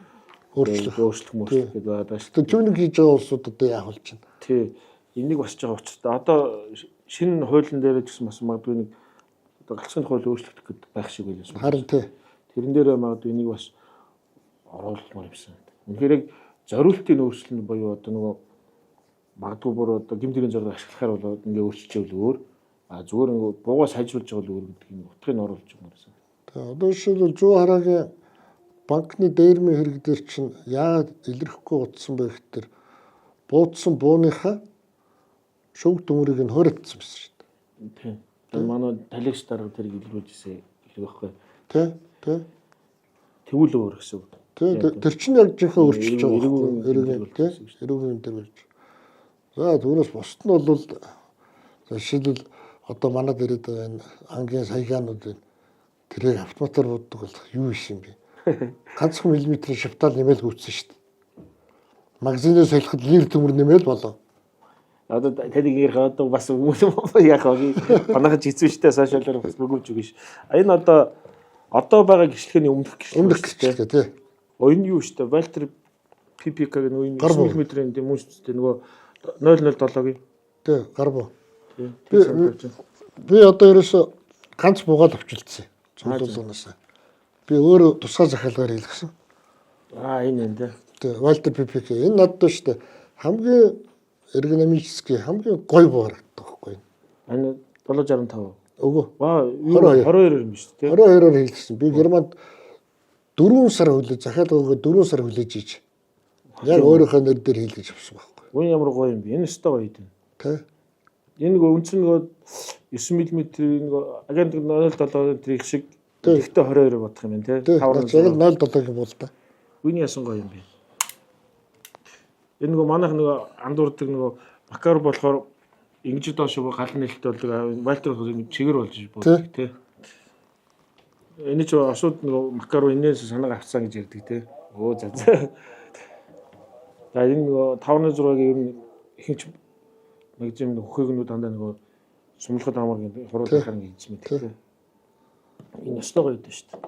өөрчлөх мөрчлөх гэдэг байгаа шүү. Тэр түүнийг хийж байгаа улсууд одоо яах болж байна? Тий. Энийг бас жоо учиртай. Одоо шинэ хуулийн дээр ч гэсэн бас магадгүй нэг одоо галцгийн хууль өөрчлөгдөх гэдэг байх шиг байлаа. Харин тий. Тэрэн дээр магадгүй энийг бас оруулмаар юмсан. Үнэхээр яг зориултын өөрчлөлт буюу одоо нөгөө магадгүй бүр одоо гимтэрийн зорилго ашиглахаар бол ингээ өөрчилчихвэл өөр зүгээр ингээ буугаа сайжруулж байгаа л өөр гэдэг нь утгыг нь оруулж байгаа юмсан. Одоо жишээлбэл 100 хараагийн банкны дээрмийн хэрэг дээр чинь яагаад илэрхгүй утсан бэ гэхээр буудсан бууныхаа шүүг төмөрийг нь хуурайтсан байсан шүү дээ. Тийм. Одоо манай талигч дарга тэрийг илрүүлж ирсэн хэлэх байхгүй. Тий. Тэгвэл өөр гэсэн үг. Тэр чинь яг жинхэнэ өөрчилж байгаа. Эрүүгийн тий. Эрүүгийн дээр болж. За түүнээс бусд нь бол жишээлбэл одоо манад ирээд байгаа энэ ангийн саягаануудын тэрийг автоматар бууддаг бол юу исэн бэ? Ганцхан миллиметрийн шавтал нэмэл гүйцсэн шүү дээ. Магазинээс солиход лир төмөр нэмэл болоо. Одоо тэдгээр одоо бас яг банахаж хэцүү шттэ сошиалаар бас бүгөөж өгнө ш. Энэ одоо байгаа гişлэхний өмнөх гişлэх тий. Энэ юу шттэ Вальтер ППК гэх нэг 9 мм-ийн тийм үнэтэй нөгөө 007-гийн тий гарбо. Би одоо ерөөсө ганц буугаад авчилдсан. Цуглуулнаас. Би өөрөө тусгай захиалгаар хийлгэсэн. Энэ тий Вальтер ППК энэ надад шүү дээ. Хамгийн эргономический хамгийн гой буу харагддаг байхгүй. Энэ 765. Өгөө. 22 юм шүү дээ. 22-оор хийлгэсэн. Би Германд 4 сар хүлээж захиалгаагаа 4 сар хүлээж ийж. Яг өөрийнхөө нэр дээр хийлгэж авсан байхгүй. Үн ямар гоё юм бэ? Энэ өстой гоё юм. Тэ. Энэ нөгөө үндсэн нөгөө 9 мм нөгөө агент 0.7 тэрийг шиг ихтэй 22 бодох юм байна тий. 0.7 юм бол та. Үний ясан гоё юм бэ? Энэ нөгөө манайх нөгөө андуурдаг нөгөө макар болохоор ингэж доош гал нээлттэй болдог. Вальтер чигээр болж болдог тий. Энэ ч асууд нөгөө макар энээс санаа авцсан гэж ярьдаг тий. За. За энэ нөгөө 5.6-гийн ер нь ихэнх магазин хөхөөгнүүд дандаа нөгөө сумлахад амаргийн хуруулах харин хийж мэт тий. Энэ өстой гоё дээ шүү дээ.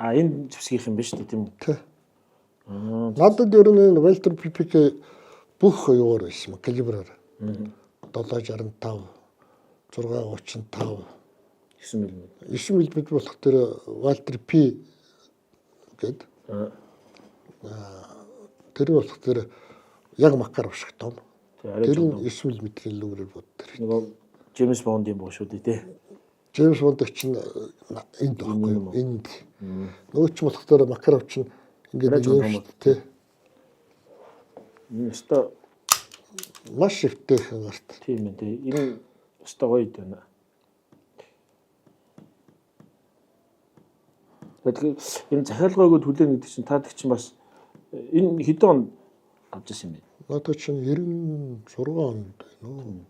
Энэ зэвсгийнх юм байна шүү дээ тийм үү? Тий. Надад ер нь Вальтер ППК бүх юугаар байсан калибраар. 765, 635, 9 мм. 9 мм болох тэр Вальтер П гээд. Тэр нь болох тэр яг Макаров шиг том. Тэр нь 9 мм-ийн лүүрээр боддог. Нөгөө Джеймс Бондын боо шүү дээ тий. Джеймс Бонд чинь энд байхгүй энд. Нөгөө ч болохоор Макаров чинь ингээд юм тий. Өстө маш шивтэйхэн гарт. Тийм ээ тий. Энэ өстө гоё дээ. Тэгэхээр энэ захиалгаагүй түлэн гэдэг чинь таадаг чинь бас энэ хэдэн он авч ирсэн юм бэ? Одоо чинь 96 онд байна.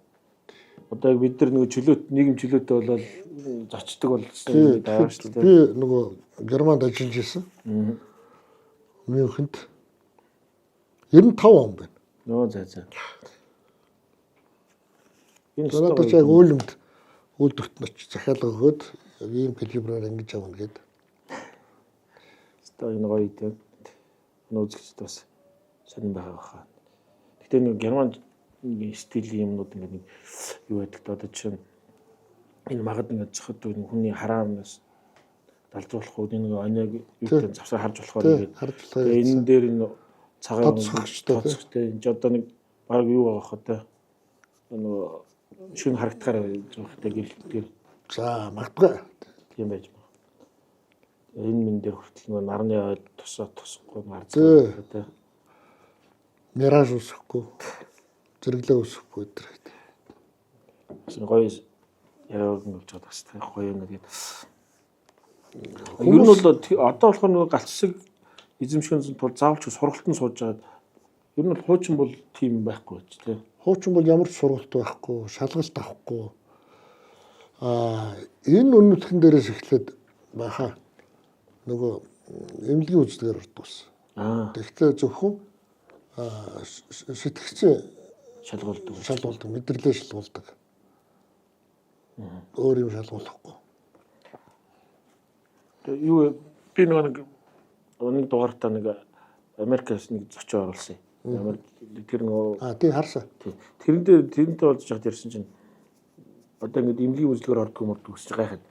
Одоо яг бид нар нөгөө чөлөөт нийгэм чөлөөтэй болол зочдөг болсон гэдэг ааштай. Би нөгөө Германд ажиллаж ирсэн. Мюнхенд 95 он байна. Нөө за. Энэ одоо яг үйлдвэрт очиж захиалга өгөөд ийм калибраар ингэж авна гэдэг. Энэ гоё дээ. Нөөцгчд бас сонирн байгаа хаа. Гэтэ нэг Герман стилийн юмнууд ингээд нэг юу байдаг одоо чинь энэ магад ингээд зохиод хүний хараанаас далзуулах уу нэг оног юу гэдэг завсар харж болохоор ингээд энэ дээр энэ цагаан тооцохтой энэ одоо нэг баг юу байгаа хаа та нөгөө шүн харагдахаар зурхтай гэрэлтээр за магадгүй юм байж байна. Энэ мэн дээр хүртэл нөгөө нарны ойл тусахгүй марцгаа тэ мираж үсэхгүй зэрэглээ үсэхгүй гэдэг. Гоё яг нэг жоо тастай гоё нэг. Ер нь бол одоо болохоор нөгөө галцсаг эзэмшгэн тул заавалч сургалтанд сууж байгаад ер нь бол хуучин бол тийм байхгүй ч тийм. Хуучин бол ямар ч сургалт байхгүй, шалгалт авахгүй. Энэ үнэлхэн дээрээс эхлээд баха нөгөө эмнэлгийн үзлэгээр ордгоос. Тэгэхдээ зөвхөн сэтгцэн шалгуулдаг, мэдрэлээ шалгуулдаг. Өөр юм шалгуулахгүй. Юу би нэг дугаартаа нэг Америкаас нэг зочоо оруулсан. Тэр нөгөө тий харсан. Тэрнтэй болж яхад ярьсан чинь одоо ингээд эмнэлгийн үзлэгээр ордог юм уу гэж гайхаад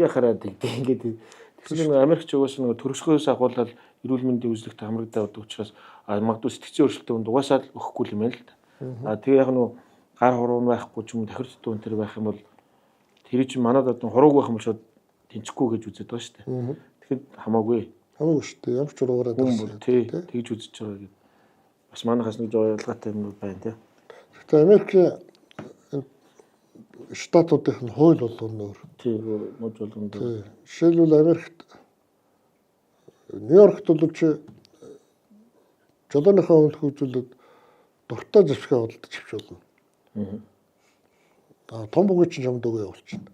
яхараад ингээд тэгэхээр Америкч угаасаа нөгөө төрөсгөөс агуулаад эрүүл мэндийн үзлэгт хамрагдаад байдаг учраас магадгүй сэтгцэн өөрчлөлтөнд угаасаа өгөхгүй юм байна л да. Тэгээ яг нөгөө гар хуруу байхгүй ч юм уу тахир зүтгүүн тэр байх юм бол тэр чинь манад одоо хурууг байх юм бол шууд тэнцэхгүй гэж үзээд байгаа шүү дээ. Тэгэхээр хамаагүй. Хамаагүй шүү дээ. Ямар ч уруугаар тэгж үзэж байгаа гэдэг. Бас манайхаас нэг жоо ялгаатай юм байна тий. Гэхдээ Америкийн штатуудын хууль болгоно нөр. Тий, мод болгоно. Жишээлбэл Америкт Нью-Йоркт бол чи жолооныхаа өмнөх үзүүлэлт дуртай зэвсгээ худалдаж авч болно. Том бүгэ чинь чамд өгөө явуулчихна.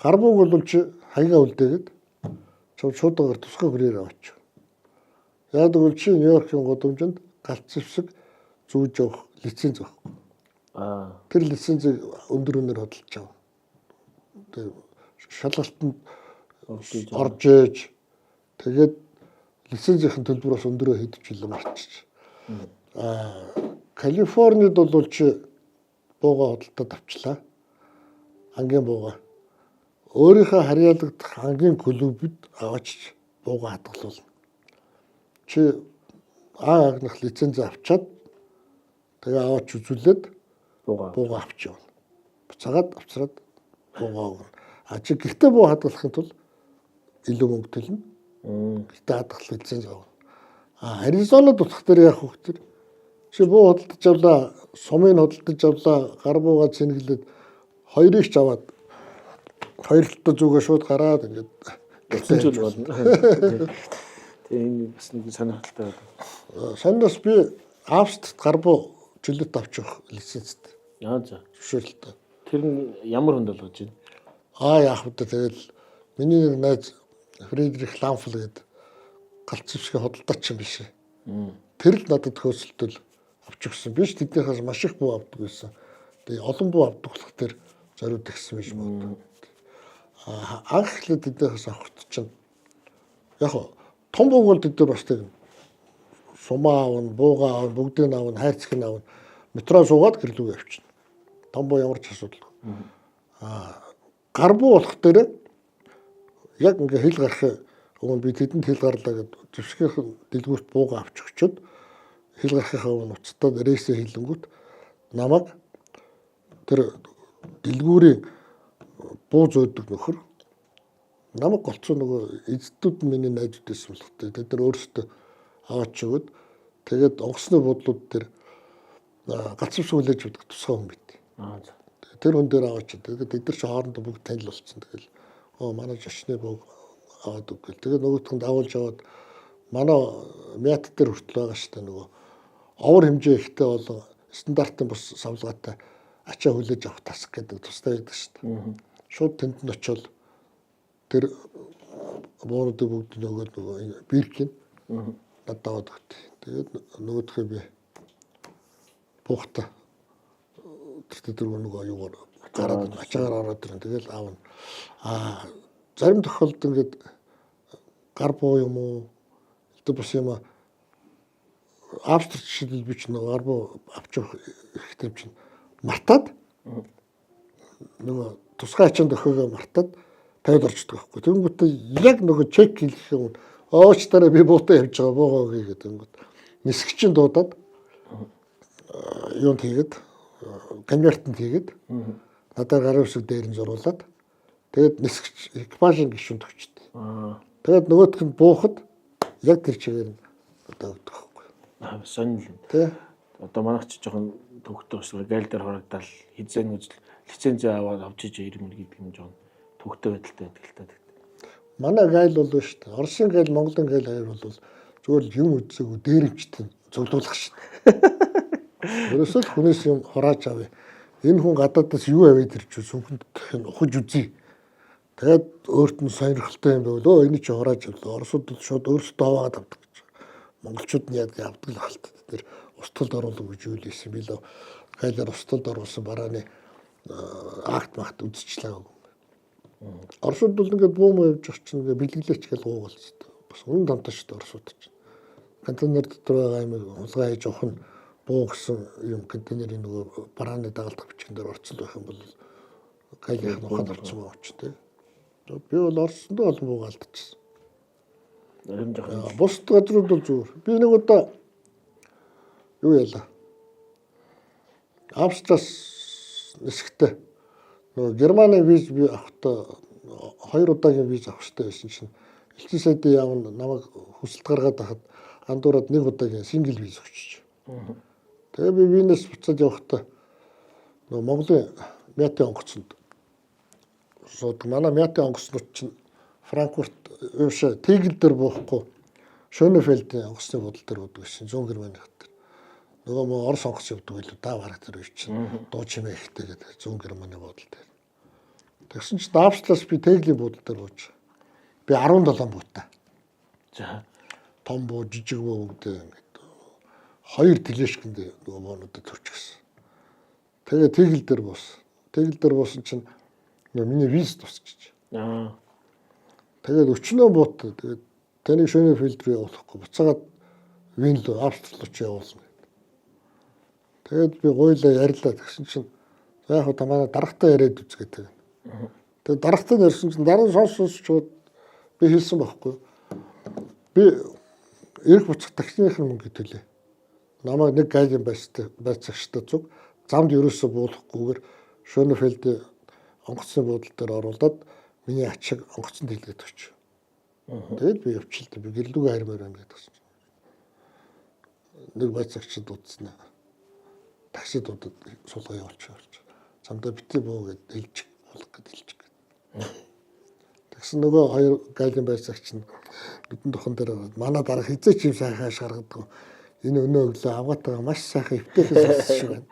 Гар бүг бол чи хаягаа үлдээгээд чам шуудагаар тусгай хүрээр аваач. Яг л чи Нью-Йоркийн гудамжинд галт зэвсэг зүүж явах лиценз байхгүй. Тэр лицензийг өндөр үнээр хөдөлж аваа. Тэр шалгалтанд орж ээж тэгээд лицензийн төлбөр бас өндөрөө хийдэж юм арчиж. Калифорнид бол чи бууга хөдөлтөд авчлаа. Ангийн бууга. Өөрийнхөө харьяалагдах ангийн клубид аваач бууга хадгалуулна. Чи агнах лиценз авчаад тэгээ аваач үзүүлээд бууга авч явна. Буцаагаад авчраад бууга өгнө. Чи гэртээ буу хадгалахын тулд илүү мөнгө төлнө. Гэртээ хадгалах лиценз авна. Аризонод утгах дээр яах вэ гэхээр чи буу худалдаж авлаа, сумыг худалдаж авлаа, гар буугаа цэнгэлээд хоёрыг ч аваад хоёр талд зүгээ шууд гараад ингээд лиценз болно. Тэгээ бас нэг сонирхолтой байна. Сандас би Австрид гар буу жилет авчих лицензтэй. За. Зөвшөөрөлтэй. Тэр нь ямар хүнд болгож байна? Яах вэ тэгэл миний нэг найз Фридрих Ламфл гэдэг галт зэвсгээ худалдаач юм биш. Тэр л надад хөөсөлтөл авч өгсөн. Биш тэднийхээс маш их буу авдаг байсан. Тэгээ олон буу авдаг болох тэр зориуд гисэн биш мөн. Анх л тэднийхээс авахт чинь яг том бууг бол тэд нар бас тэг сумаа авна, буугаа авна, бүгдийг авна, хайрцаг нь авна. Метро суугаад гэрлүүгээ авчина. Том буу ямар ч асуудалгүй. Гар буу болох дээр яг ингээ хил гарах Уг нь би тэдэнд хэл гарлаа гэд зэвсгийнхэн дэлгүүрт бууга авч өгчөд хэл гарахынхаа өмнө уцтаад рейсээ хийлэнгүүт намайг тэр дэлгүүрийн буу зөөдөг нөхөр намайг голцоо нөгөө эзэдүүд нь миний найзууд байсан болох те тэд нар өөрсдөө аваач өгöd тэгээд онгоцны буудлууд тэр галцвс хүлээж өгдөг тусгай хүн байт. Тэр хүн дээр аваач тэгээд тэд нар ч хоорондоо бүгд танил болсон. Тэгэл манай жишний бууг аваад өгвөл тэгээд нөгөөтгөнд авуулж аваад манай мят дээр хүртэл байгаа шүү дээ нөгөө овор хэмжээ ихтэй болон стандартын бус савлгаатай ачаа хүлээж авах таск гэдэг тустай байдаг шүү дээ. Шууд тэнд нь очивол тэр бууруудыг бүгд нөгөө биркийн надад аваад өгт. Тэгээд нөгөөдхөө би буухта тэр нөгөө юугаар гараад ачаагаар ороод ирэн тэгэл аавна. Зарим тохиолдолд ингээд гар буу юм уу гэдэг бас юм абстракт шийдэл бич нөгөө гар буу авч явах хэрэгтэй чинь мартаад нөгөө тусгай ачаанд өхөөгөө мартаад тавиад орчдөг байхгүй. Тэнгүүтээ яг нөгөө чек хийх юм ооч дараа би буутаа явж байгаа буугаа өгье гэдэг тэнгүүт нисгчийн дуудаад юунд хийгээд конвертанд хийгээд надад гарын үсэг дээр нь зуруулаад тэгээд нисгч экипажийн гишүүнд өгчтэй. Тэгээд нөгөөх нь буухад яг тэр чигээр нь одоо өгдөг байхгүй. Сонирхол. Тэ. Одоо манайх ч жоохон төвхтэй ус гайл дээр харагдал хизээ үзэл лиценз аваад авч иж ирмэн гэдэг юм жоохон төвхтэй байдалтай байдаг л та. Манай гайл бол шүү дээ. Оросын гайл, Монголын гайл хоёр бол зүгээр юм үзээгүй дээрэмчтэй зөвлүүлэх шүү дээ. Ерөөсөө хүнээс юм хурааж авъя. Энэ хүн гадаадаас юу авээд ирж сүнхэнд ухаж үзье. Тэгээд өөрт нь сонирхолтой юм байвал энэ чи хурааж авлаа. Оросууд бол шууд өөрсдөө аваад авдаг гэж. Монголчууд нь яг авдаг л хаалт. Тэр устгалд оруулах гэж юу л ийсэн би л гайлаар устгалд оруулсан барааны акт магт үзчихлээ. Оросууд бол ингээд буум явж байгаа чинь ингээд бэлгэлээч гэж гуугалж байна. Бас үнэн дамтаа шүү дээ оросууд чинь. Контейнер дотор байгаа юм улгаа хийж авах нь буу гэсэн юм контейнерийн нөгөө барааны дагалдах бичгэн дээр орцол байх юм бол гайлын ухаанд орсон байгаа ч тийм. Би бол орсондоо олон бууг алдчихсан. Бусд газрууд бол зүгээр. Би нэг удаа юу яалаа. Австралиас нисгтээ нөгөө Германы виз би авахдаа 2 удаагийн виз авах хэрэгтэй байсан чинь элчин сайдын яам намайг хүсэлт гаргаад байхад андуураад 1 удаагийн сингл виз өгчөж. Тэгээ би Винээс буцаад явахдаа нөгөө Монголын мятын онгоцонд шууд манай мятын онгоцнууд чинь Франкфурт өвшө Тегел дээр буухгүй Шөнефельдийн онгоцны бодол дээр буудаг гэсэн 100 Германы хат. Нөгөө мөн Орос онгоц явдаг байлоо даа бараг тэр үе чинь дуу чимээ ихтэй гэдэг 100 Германы бодол дээр. Тэгсэн чинь Австралиас би Теглийн бодол дээр бууж. Би 17 буутай. За том буу жижиг буу гэдэг ингээд 2 телешкэнд нөгөө боонуудад төрчихсөн. Тэгээ Тегел дээр буус. Тегел дээр буусан чинь миний виз тусчих. Тэгээд өчнөө буут. Тэгээд таны Шөнефельд рүү явуулахгүй буцаагаад Вин рүү Австрал руу явуулна. Тэгээд би гуйлаа ярьлаа гэсэн чинь за яг та манай дарагтаа яриад үзгээд. Тэгээд дарагтаа ярьсан чинь дараа нь сонсчод би хэлсэн байхгүй. Би эрх буцах таксиныхын мөнгө төлөө. Намайг нэг гайгийн байцаагчтай зүг замд ерөөсөө буулахгүйгээр Шөнефельдийн онгоцны буудлын дээр оруулаад миний ачааг онгоцонд хэлгээд өгч. Тэгээд би явчихлаа. Би гэрлүүгээ хармаар байна гэдэгсэн. Нэг байцаагчд удснаа. Таксид удаад суулгаа явуулчих. Замдаа битгий буу гэд хэлчих болох гэд хэлчих. Тэгсэн нөгөө 2 гайлын байцаагч нь бидний духан дээр манай дарга хизээ ч юм сайхан шаргадаг. Энэ өнөө өглөө авгаатайгаа маш сайхан эвтэйхээс сонсч байна.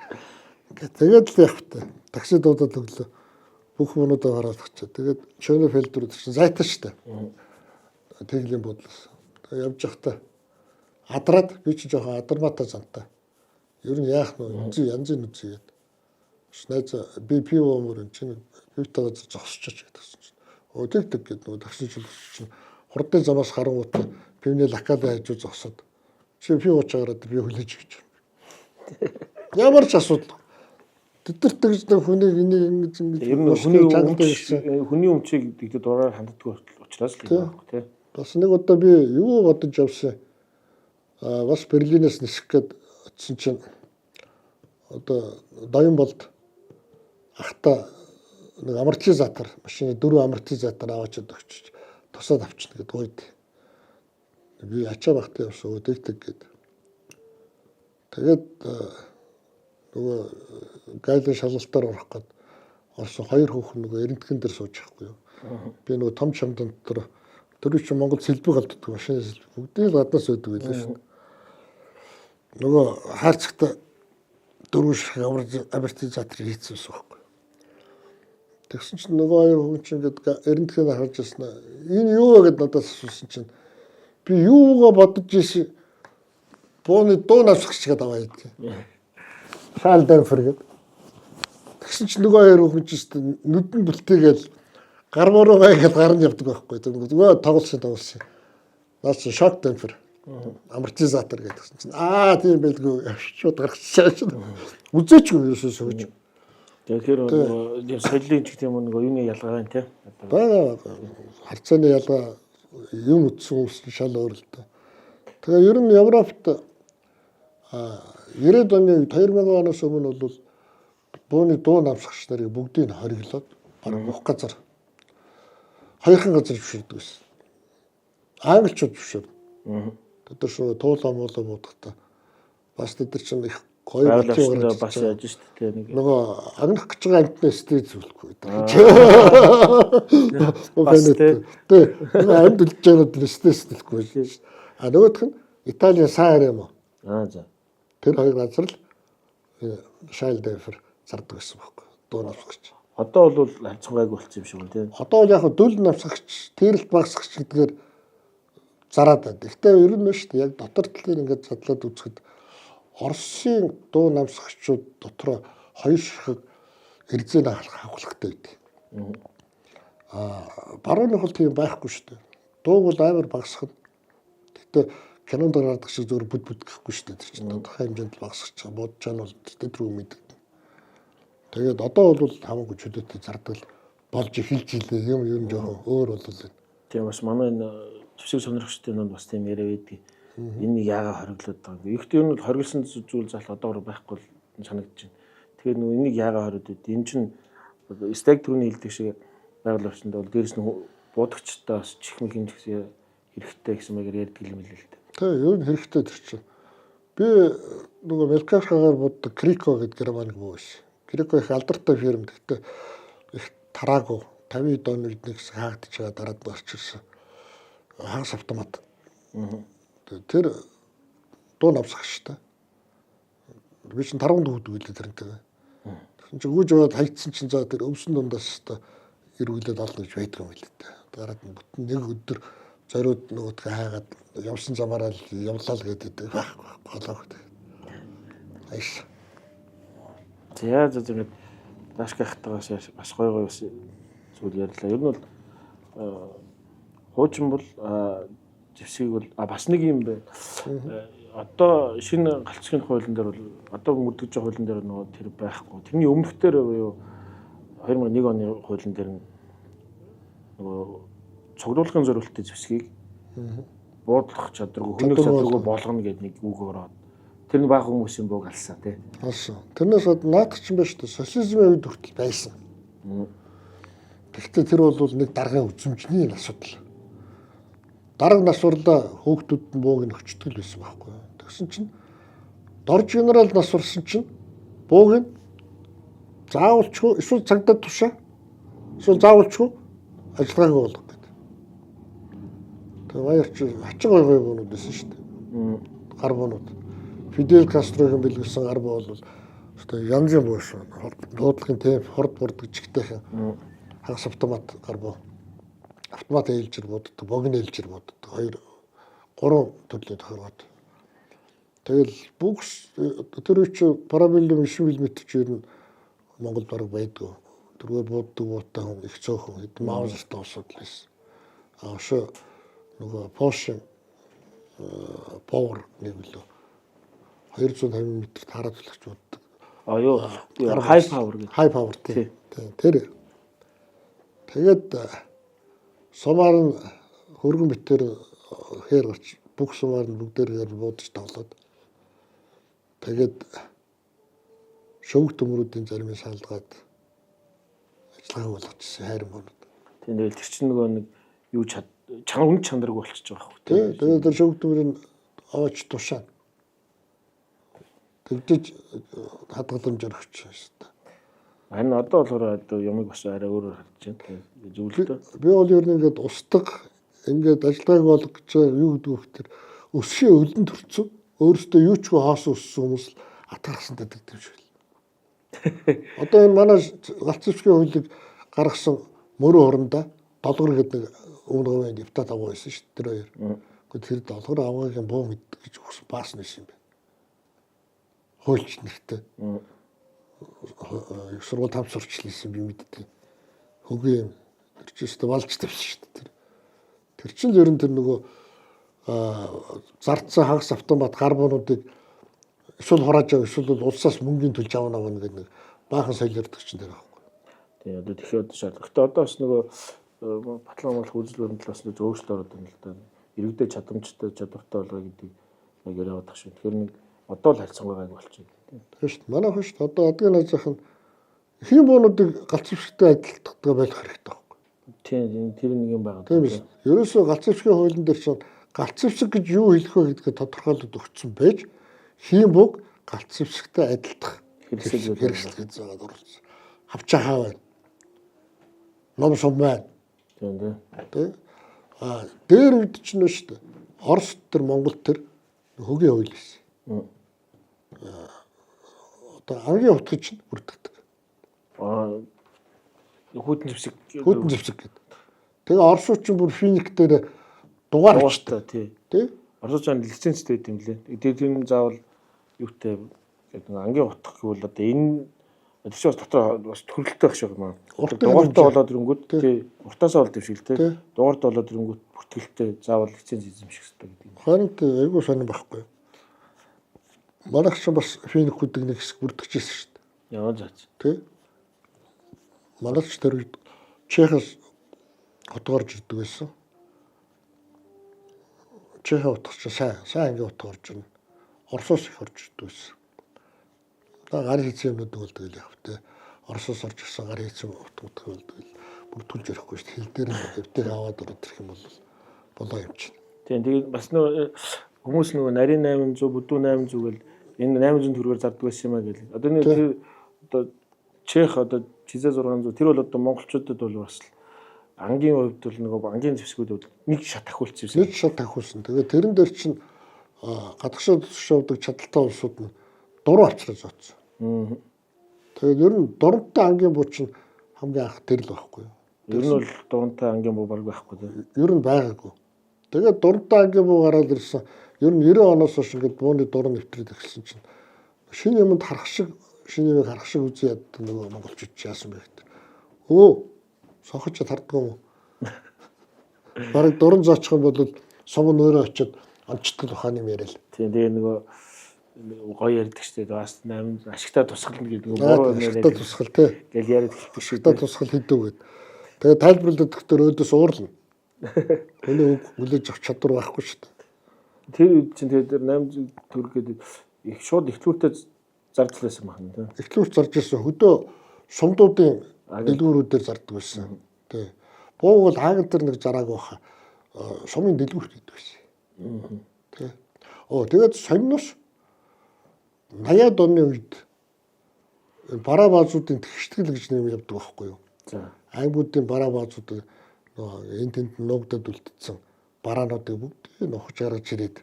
Ингээд тэгээд л явахтай. Таксид удаад өглөө бүх юмудаа хараалгач. Тэгээд Шөнефельд рүү чинь зайтаа штэ. Теглийн бодлоос. Тэгээд явж явахдаа адраад би ч жоохон адармаатай зантай. Ер нь яах нь янзын үзээд. Найз би пиво мөр чинь пивтайгаа зогсчих гэдэгсэн чинь. Тэг гэдэг нөгөө таксич чинь хурдын замаас харангуут пивний лакада хажуу зогсоод чи пиво чагараад би хүлээж гэж. Ямар ч асуудал. Тэдэрт тэгж нэг хүнийг ингэж хүний өмчийг дэгдэд ураар ханддаг учраас л юм байна тий. Бас нэг удаа би юу бодож явсан. Бас Берлинээс нисэх гээд очсон чинь одоо Доёнболд ахта нэг амортизатор машины 4 амортизатор аваачаад өгч тусаад авчихна гэдэг үед би ачаа багтаа явсан өдөгдөг гээд тэгээд нөгөө гайлын шалгалтаар орох гээд орсон 2 хүүхэн нөгөө эрентхэн дээр сууж байхгүй юу. Би нөгөө том чамдан дотор тэр чинь Монгол сэлбэг алддаг машины сэлбэг бүгдийг гаднаас өдөг байлаа шүү. Нөгөө хаарцагта 4 шиг амортизатор хийцсэн байхгүй. Тэгсэн чинь нөгөө 2 хүн чинь ингээд эрентхэн харж яснаа. Энэ юу вэ гэдээ надаас асуусан чинь би юугаа бодож ийсэн бууны дуу навсгч гэдэг аваа идэх. Шаал дэмфэр гэдэг. Тэгсэн чинь нөгөө 2 хүн чинь нүдэн бүлтээгээл гар мөрөө гайхаад гарна явдаг байхгүй. Нөгөө тоглосон. Наас чи шок дэмфэр. Амортизатор гэдэг чинь тийм байлгүй шууд гарчихсан. Үзээчгүй юусоо сууж. Тэгэхээр соёлын ч тийм нэг юуны ялгаа байна те. Бага харьцааны ялгаа юм утсан хүмүүс шал өөр л дээ. Тэгээ ер нь Европт 90-ад оны 2000 оноос өмнө бол бууны дуу намсагч нарыг бүгдийг хориглоод бараг бүх газар хоёрхан газар зөвшөөрдөг байсан. Англичууд зөвшөөрдөг. Тэд шүү туулаа муулаа буудахтаа бас тэд чинь их гоё болчихсон бас яаж шүү дээ нэг нөгөө агнах гэж байгаа амтнаа стрит зүйлгүй. Тэ амт үлж байгаа тэр стресс дэлгүй шүү. Нөгөөх нь Италийн Саар юм уу? За. Тэр хоёр газар л шайл дайфер зардаг гэсэн байхгүй. Дуу навсгагч. Одоо бол харьцангайг болчихсон юм шиг үү тийм. Одоо бол яг дөл навсгагч, тэрэлт багсгагч гэдгээр зараад байна. Гэхдээ ер нь шүү дээ яг дотор талын ингээд задлаад үзэхэд Оросын дуу намсгагчид дотроо хоёр ширхэг эрзэн хавхлагтай байдаг. Барууных бол тийм байхгүй шүү дээ. Дууг бол амар багсгах. Гэхдээ кинонд гардаг шиг зөвөр бүд гэхгүй шүү дээ. Тэр чинь тодорхой хэмжээнд багсгах чам бодож чана бол тэр рүү мэддэг. Тэгээд одоо бол хамаагүй чөлөөтэй зардал болж эхэлж илээ. Юм жоохон өөр болол. Тийм бас манай энэ төсөв сонирхчдын нь бас тийм яриа байдаг. Энэ яагаад хориглоод байгаа юм. Ихтэй нь хориглосон зүйл заал одоо байхгүй санагдаж байна. Тэгэхээр нөгөө энийг яагаад хориглоод энэ чинь стек түрүүний хэлдэг шиг байгаль орчинд бол дээрэс нь буудагчтай бас чихмэг хэмжих хэрэгтэй гэсэн маягаар ярьдаг юм л л дээ. Тийм юу хэрэгтэй тэр чинь. Би нөгөө Мелкашгагаар боддог Крико гэдэг герман гоо ш. Крико их алдартай фирм гэхдээ их тараагүй 50 донор эднээс хаагдж байгаа дараад орчирсан. Хагас автомат. Тэр дуу навсгагч та. Би чинь таргуун дүүдэг үлээ тэрнтэйгээ. Тэгсэн чинь гүйж яваад хайцсан чинь за тэр өвсөн дундаас та эргүүлээд олно гэж байдаг юм л дээ. Дараад нь бүтэн нэг өдөр зориуд нөгөөдгөө хаагаад явсан замаараа л явлаа л гэдэг байхгүй болоо. Айш. За зүгээр даашгахтаагаас бас гой бас зүйл ярьлаа. Ер нь бол хуучин бол живсгийг бол бас нэг юм байна. Одоо шинэ галцгийн хуулийн дээр бол одоо мөрдөж байгаа хуулийн дээр нөгөө тэр байхгүй. Тэрний өмнөхдөр буюу 2001 оны хуулийн дээр нөгөө цогцолгын зорилттой живсгийг буудлах чадваргүй хүнийг чадваргүй болгоно гэдэг нэг үг ороод тэр нь бага хүмүүсийн бууг алсан тий. Алсан. Тэрнээс наад чинь биш үү? Социализмын үед хүртэл байсан. Гэхдээ тэр бол нэг даргын үзмжний асуудал. Дарга насварлаа хөөгтүүд нь бууг нь өчтгөл байсан байхгүй. Тэгсэн чинь дор генерал насварсан чинь бууг нь заавалчгүй эсвэл цагдаа тушаа эсвэл заавалчгүй ажиллагаагүй болгох гэдэг. Тэгээ баяр чи хачин гой буунууд байсан шүү дээ. Гар буунууд. Фидел Кастрогийн бэлгэлсэн гар буу бол янзын буу шүү. Дуудлагын темп хорд бурдаг чигтэйхэн хагас автомат гар буу. Автомат ээлжир боддог, богино ээлжир боддог. 2 3 төрлийн тохиргоод. Тэгэл бүгс тэр үчи парабеллум 9 мм ч ер нь Монгол бараг байдгүй. Тэргээр бууддаг буутай хүн их цөөхөн хэд маузертай асуудал байсан. Ошо нөгөө Porsche Power нэг билүү 250 м таараад төлөгч боддог. Юу high power гэдэг. High power тийм. Тэр тэгээд сумаар нь хөргөн битээр хээр гарч бүх сумаар нь бүгдээр буудаж тоглоод тэгээд шөвг төмрүүдийн заримыг салгаад ажиллагаа болгочихсон хайрын бонод. Тэгээд тэр чинь нөгөө нэг юу үн чанарг болчихж байгаа хөө. Тэгээд тэр шөвг төмрийн овооч тушаа. Тэгдэж хадгаламжаар өгч байна. Харин одоо болохоор юмыг бас арай өөрөөр харж байна. Зөвлөлтөө. Би бол ер нь ингээд устдаг ингээд ажиллагааг болгож юу гэдэг вэ гэхээр өсгийн өлөн төрцөн өөрөөсөө юу ч хоосон өссөн хүмүүс атгархсантай тэгдэв шиг л. Одоо энэ манай галт зэвсгийн хуулийг гаргасан мөрөө хорондоо долгор гэдэг нэг өмнө депутат аваа байсан шүү дээ тэр хоёр. Гэхдээ тэр долгор аваагийн буу мэд гэж өгсөн баас нэсэн юм байна. Хуульч нэртэй. Сургууль 5 сурчлээсэн би мэддэг. Хөгийн тэр чинь өстө болж тавьсан шүү дээ. Тэр чинь ер нь тэр нөгөө зардсан хагас автомат гарбонуудыг эсвэл хурааж аваа эсвэл улсаас мөнгөний төлж авна гэдэг нэг баахан соёл ярддаг чинь тэр байхгүй. Тийм одоо тэгэхээр шаардлага. Гэтэ одоо бас нөгөө батлан амлах үйлчлүүлэн талаас нь өөрчлөлт ороод байна л да. Иргэдээ чадамжтай чадвартай болгоё гэдэг яг яриад байгаа шүү. Тэгэхээр нэг одоо л харьцангуйг болчихно. Тийм шүү. Манай хүн шүү. Одоо адгийн назахын хэм боонуудыг галт зэвсэгтэй адилтдаг байх хэрэгтэй байхгүй. Тийм тэр нэг юм байгаа. Тийм биш. Ерөөсөө галт зэвсгийн хуулийн дээр чинь галт зэвсэг гэж юу хэлэх вэ гэдгээ тодорхойлоод өгсөн байж хэм бог галт зэвсэгтэй адилдах хэрэгсэл гэж заагаад оруулсан. Хавчаа хаа байна. Ном сум байна. Тийм. Дээр үед чинь шүү дээ. Орос төр Монгол төр хөгийн хууль байсан. Одоо ангийн утгыг чинь бүрддэг. Хүйтэн зэвсэг гэдэг. Тэгээ орсууд чинь бүр финик дээр дугаар ууштай тий. Орсууд чинь лицензтэй байт юм лээ. Тэр заавал юутай гэдэг ангийн утга гэвэл одоо энэ тийш бас дотор бас төрөлттэй байх шиг юм аа. Дугаартай болоод ирэнгүүт тий. Уртаасаа болд юм шиг л тий. Дугаартай болоод ирэнгүүт бүртгэлтэй заавал лиценз эзэмших хэрэгтэй гэдэг юм. Харин айгүй сонирн байхгүй. Манайх ч бас финик гэдэг нэг хэсэг бүрдчихсэн шүү дээ. Яа заач. Тий. Манайч тэр Чехоос хотгоорж ирдэг байсан. Чехо утгач сайн ангийн утга орж ирнэ. Оросоос их орж ирдэг байсан. Гарын хийцэн юмнууд бол тэгэл яг тэ Оросоос орж ирсэн гарын хийцэн утга бол тэгэл бүр түлж ярихгүй шүү дээ. Хил дээр нь дэвтэр аваад ороод ирэх юм бол болоо юм чинь. Тийм тэгээд бас нөө хүмүүс нөгөө нарийн 800 бүдүү 800 гэл энэ 800 төгрөгөөр зардаг байсан юм а гэл. Одоо нэг тэр одоо Чех одоо Чизэ 600 тэр бол одоо монголчуудад бол бас ангийн хувьд бол нөгөө ангийн зэвсгүүд нэг шат ахиулсан юм. Нэг шат ахиулсан. Тэгээд тэрэн дээр чинь гадагшаа тушаавдаг чадaltaй улсууд нь дуруу авчраж оцсон. Тэгээд ер нь дурантай ангийн буу чинь хамгийн анх тэр л байхгүй юу? Ер нь бол дурантай ангийн буу баг байхгүй тийм. Ер нь байгаагүй. Тэгээд дурантай ангийн буу гараад ирсэн. Ер нь 90 оноос хойш ингээд бууны дуран нэвтрээд эхэлсэн чинь шинэ юмд харах шиг шинэ юмыг харах шиг үзье яддаг нөгөө монголчууд яасан бэ гэдэг. Сохож тарддаг юм уу? Бараг дуран зоочих юм бол сум нь өөрөө очиод онцтол ухааны юм яриа л. Тийм тэгээ нөгөө гоё ярьдаг шүү дээ. Бас 8 ашигтай тусгална гэдэг нөгөө буруу юм яриад. Ашигтай тусгал тий. Гэл яриад хэлдэг шүү дээ. Тусгал хийдэг гээд. Тэгээ тайлбарлаад өгтөр өөдөөс уурлна. Өний үг хүлээж авах чадвар байхгүй шүү дээ. Тэр үед чинь тэр 800 төгрөг гэдэг их шууд ихлүүртэй зардаг байсан байна тийм. Ихлүүрт зарж ирсэн хөдөө сумдуудын дэлгүүрүүдээр зардаг байсан. Тий. Бууг бол аагл дээр нэг зараагүй баха. Сумын дэлгүүрт гэдэг байсан. Тий. Тэгээд сонноос 80-аад оны үед бараа баазуудын тэгштгэл гэж нэм явдаг байхгүй юу? За. Аймагуудын бараа баазууд энэ тэнд нуугдад үлдсэн бараануудыг бүгдийг нухаж гаргаж ирээд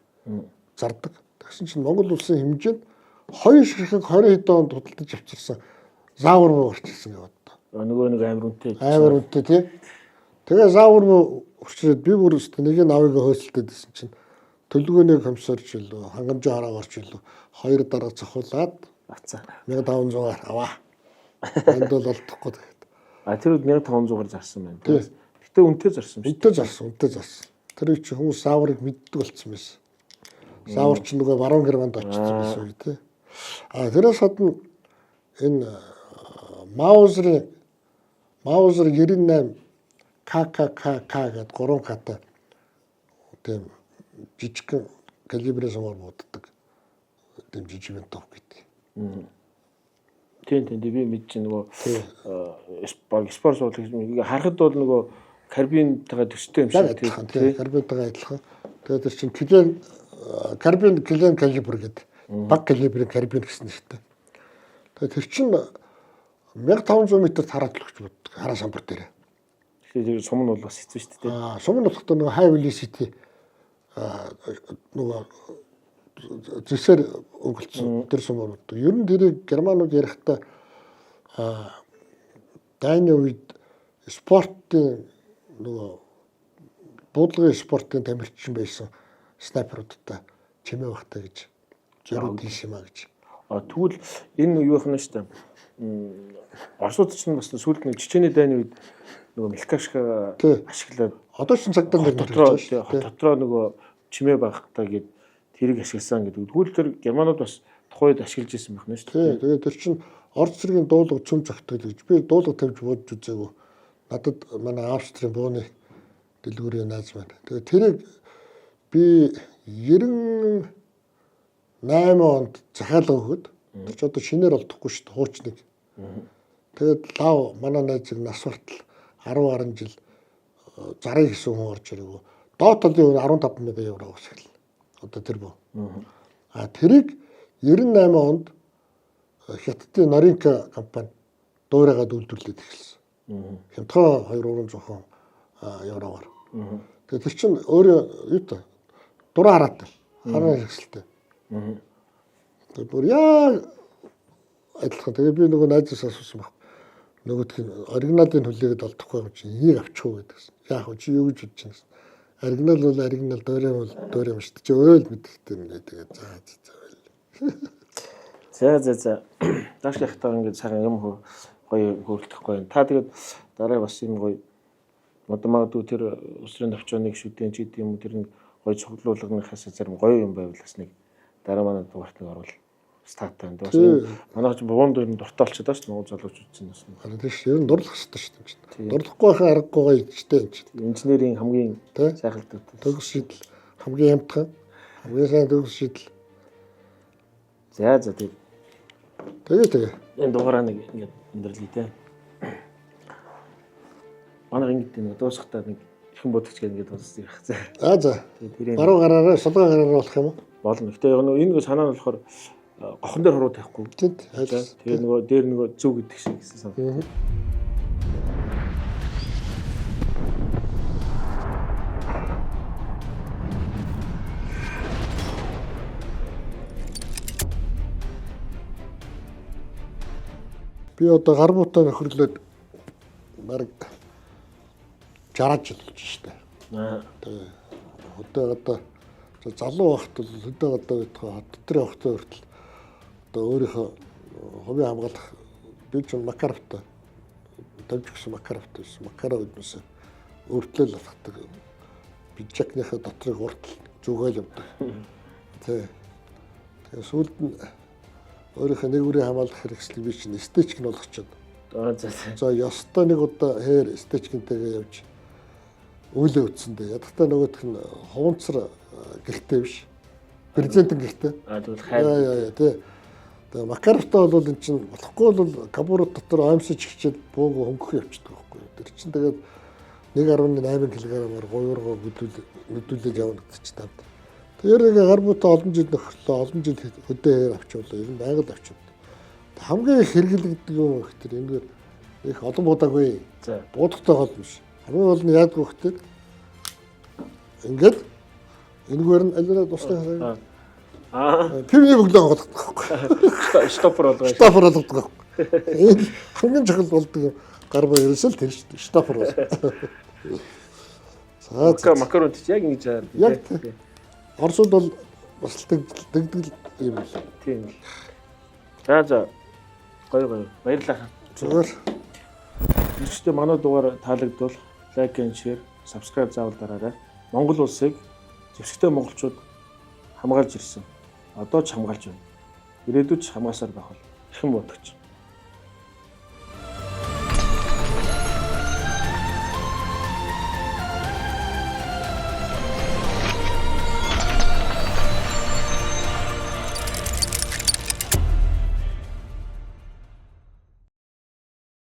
зардаг. Тэгсэн чинь Монгол улсын хэмжээнд 2 ширхэг 20 хэдэн онд худалдаж авчирсан заавар буу орчихсон гэдэг одоо. Нөгөө нэг амар үнэтэй. Амар үнэтэй тий. Тэгээ заавар буу орчирээд би бүр өстө нэг нь авыг хөөсөлдөд гэсэн чинь төлөвлөгөөний комиссарч илүү хангамжийн хараагарч илүү 2 дараа цохиулаад авцаа. 1500-аар аваа. Энд бол олдохгүй тэгээд. Тэр үед 1500-аар зарсан байна. Гэтэ үнэтэй зарсан шүү. Үнэтэй зарсан. Тэр их хүмүүс зааврыг мэддэг болцсон байсан. Заавар ч нөгөө баруун германд очсон байсан үү тий. Тэрээс гадна энэ Маузер 98 ККК гэдэг 3 ката тийм жижигхэн калибрын сумаар бууддаг. Тийм жижигэн тов гэдэг. Тийм би мэдчихэв нөгөө спорт суулгаж харахад бол нөгөө карбинтайгаа төстэй юм шиг тийм карбинтайгаа адилхан. Тэгээд тэр чинь клен карбин клен калибр гэдэг баг калибрын карбин гэсэн нэртэй. Тэгээд тэр чинь 1500 м тараад л өгч боддог хараа самбар дээр. Тэгэхээр сум нь бол бас хэцүү шүү дээ. Сум нь болохтой нөгөө high velocity нөгөө зэсэр өнгөлцсөн тэр сум болдог. Ер нь тэрийг германууд ярихдаа дайны үед спортын нөгөө буудлагын спортын тамирчин байсан снайперуудтай чимээ багтаа гэж зөвхөн тийш юмаа гэж. Тэгвэл энэ юу юм шүү дээ. Оросууд ч бас сүүлд нэг Чечений дайны үед нөгөө мелкашка ашиглаад одоо ч цагдаа нэр дотроо нөгөө чимээ багтаа гээд тэрийг ашигласан гэдэг. Тэгвэл тэр германууд бас тухайд ашиглаж ирсэн байх нь шүү дээ. Тэгээд тэр чинь орц зэргийн дуулга цөм зогтдог гэж би дуулга тавьж бодож үзээгүй. Надад манай Австрийн бууны дэлгүүрийн найз маань. Тэгээд тэрийг би 98 онд захиалга өгöd. Тэр ч одоо шинээр олдохгүй шүү дээ хуучныг. Тэгээд лав манай найзыг нас бартал 10 гаруй жил зарыг гэсэн хүн орж ирээгүй. Доотолын 15,000 евро авчихлаа. Одоо тэр боо. Тэрийг 98 онд Хятадын Наринка компани дуурайгаад үйлдвэрлээд эхэлсэн. Хямдхан 2-300 евроор. Тэгээд тэр чинь өөрөө юу та дураа хараад хараа хэрэгсэлтэй. Тэгээд бүр яа адилхан. Тэгээд би нөгөө найзаас асуусан баг. Нөгөөх нь оригиналын хүлээгээд олдохгүй юм чинь энийг авчихгүй гэдэгсэн. Яах вэ чи юу гэж бодож байна гэсэн. Оригинал бол оригинал, дөрөв бол дөрөв юм шүү дээ. Чи өөл мэддэг юм нэ тэгээд За. Даш яхтаа ингээд цагаан юм гоё хөрөлдөхгүй. Та тэгээд дараа бас юм гоё магадгүй тэр өсрийн навчааныг шүдэн ч гэдэг юм уу тэр нэг гоё цуглуулгынхаас зарим гоё юм байвал бас нэг дараа манай дугаарт нэг оруулах статаа энэ бас манай ч буунд дээр нь дуртаалчаад шүү дээ Монгол залууч үзсэн бас. Харин тийм шүү. Ер нь дурлах хэрэгтэй шүү дээ. Дурлахгүй байхаа аргагүй гоё ичтэй юм чинь. Инженерийн хамгийн сайхалтай төгс шийдэл хамгийн ямтхан хамгийн сайн төгс шийдэл. За тэгээ. Тэгээ. Энэ дугаараа нэг ингээд өндөрлөе те. Манай ингээд нэг дуусахтаа нэг ихэн бодогч гэдэг сонссон юм байна. За. Баруун гараараа солгоо гараараа болох юм уу? Болно. Гэтэ энэ санаа нь болохоор гохон дээр хуруу тавихгүй. Тэгээ нөгөө дээр нөгөө зүг гэдэг шиг гэсэн санаа. Би одоо гар буутаа нөхөрлөөд бараг 60 жил болж штэ. Тэгээ одоо залуу байхад бол хөдөө одоо байтгаа дотор явахтай хүртэл одоо өөрийнхөө хувийн хамгаалах би ч Макаровтай тавьж өгсөн Макаровтай байсан. Макаров гэднээс өөртлөл алхдаг. Биджакныхаа дотрыг уртл зүгээл явдаг. Тэгээ сүүлд нь өөрийнхөө нэг үрийн хамгаалах хэрэгслийг би чинь стечк нь болгочод. За ёстой нэг удаа хээр стечкинтэйгээ явж үйлээ үтсэндээ ядахтаа нөгөөх нь хуванцар гэртээ биш. Президентийн гэртээ. Тэгвэл хайр. Тэгээ Макаровтай бол эн чинь болохгүй бол Кабурут дотор аимсаж хичээд бууг хөнгөх явчихдаг байхгүй. Тэр чинь тэгээд 1.8 кг-аар гуйргоо хөдөлүүлээд явна гэдэг чинь тав. Тэр гар буутаа олон жил нөхөрлөө, олон жил хөдөө авчуулаа. Ер нь байгаль авчуулаа. Хамгийн их хэрэглэгддэг юм гэхээр энэгээр их олон будаагүй. За. Буудахтай гол биш. Хамгийн гол нь яадаг вэ гэхээр ингээд энэгээр нь аль тустай пивний бүглээ голгодог байхгүй. Штопор болгоо. Штопор болгодог байхгүй. Энэ хамгийн чухал болдог гар боо ерөөсөө л тэр штопор бол. За макарон ч яг ингэж аа. Яг Оросууд бол бас дэгдэл юм л. Тийм л. За гоё. Баярлалаа. Зүгээр. Ихтэй манай дугаар таалагдвал лайк, шеэр, subscribe заавал дараарай. Монгол улсыг зэвсэгтэй монголчууд хамгаалж ирсэн. Одоо ч хамгаалж байна. Ирээдүйд ч хамгаалсаар байх бол эрхэм бодогч.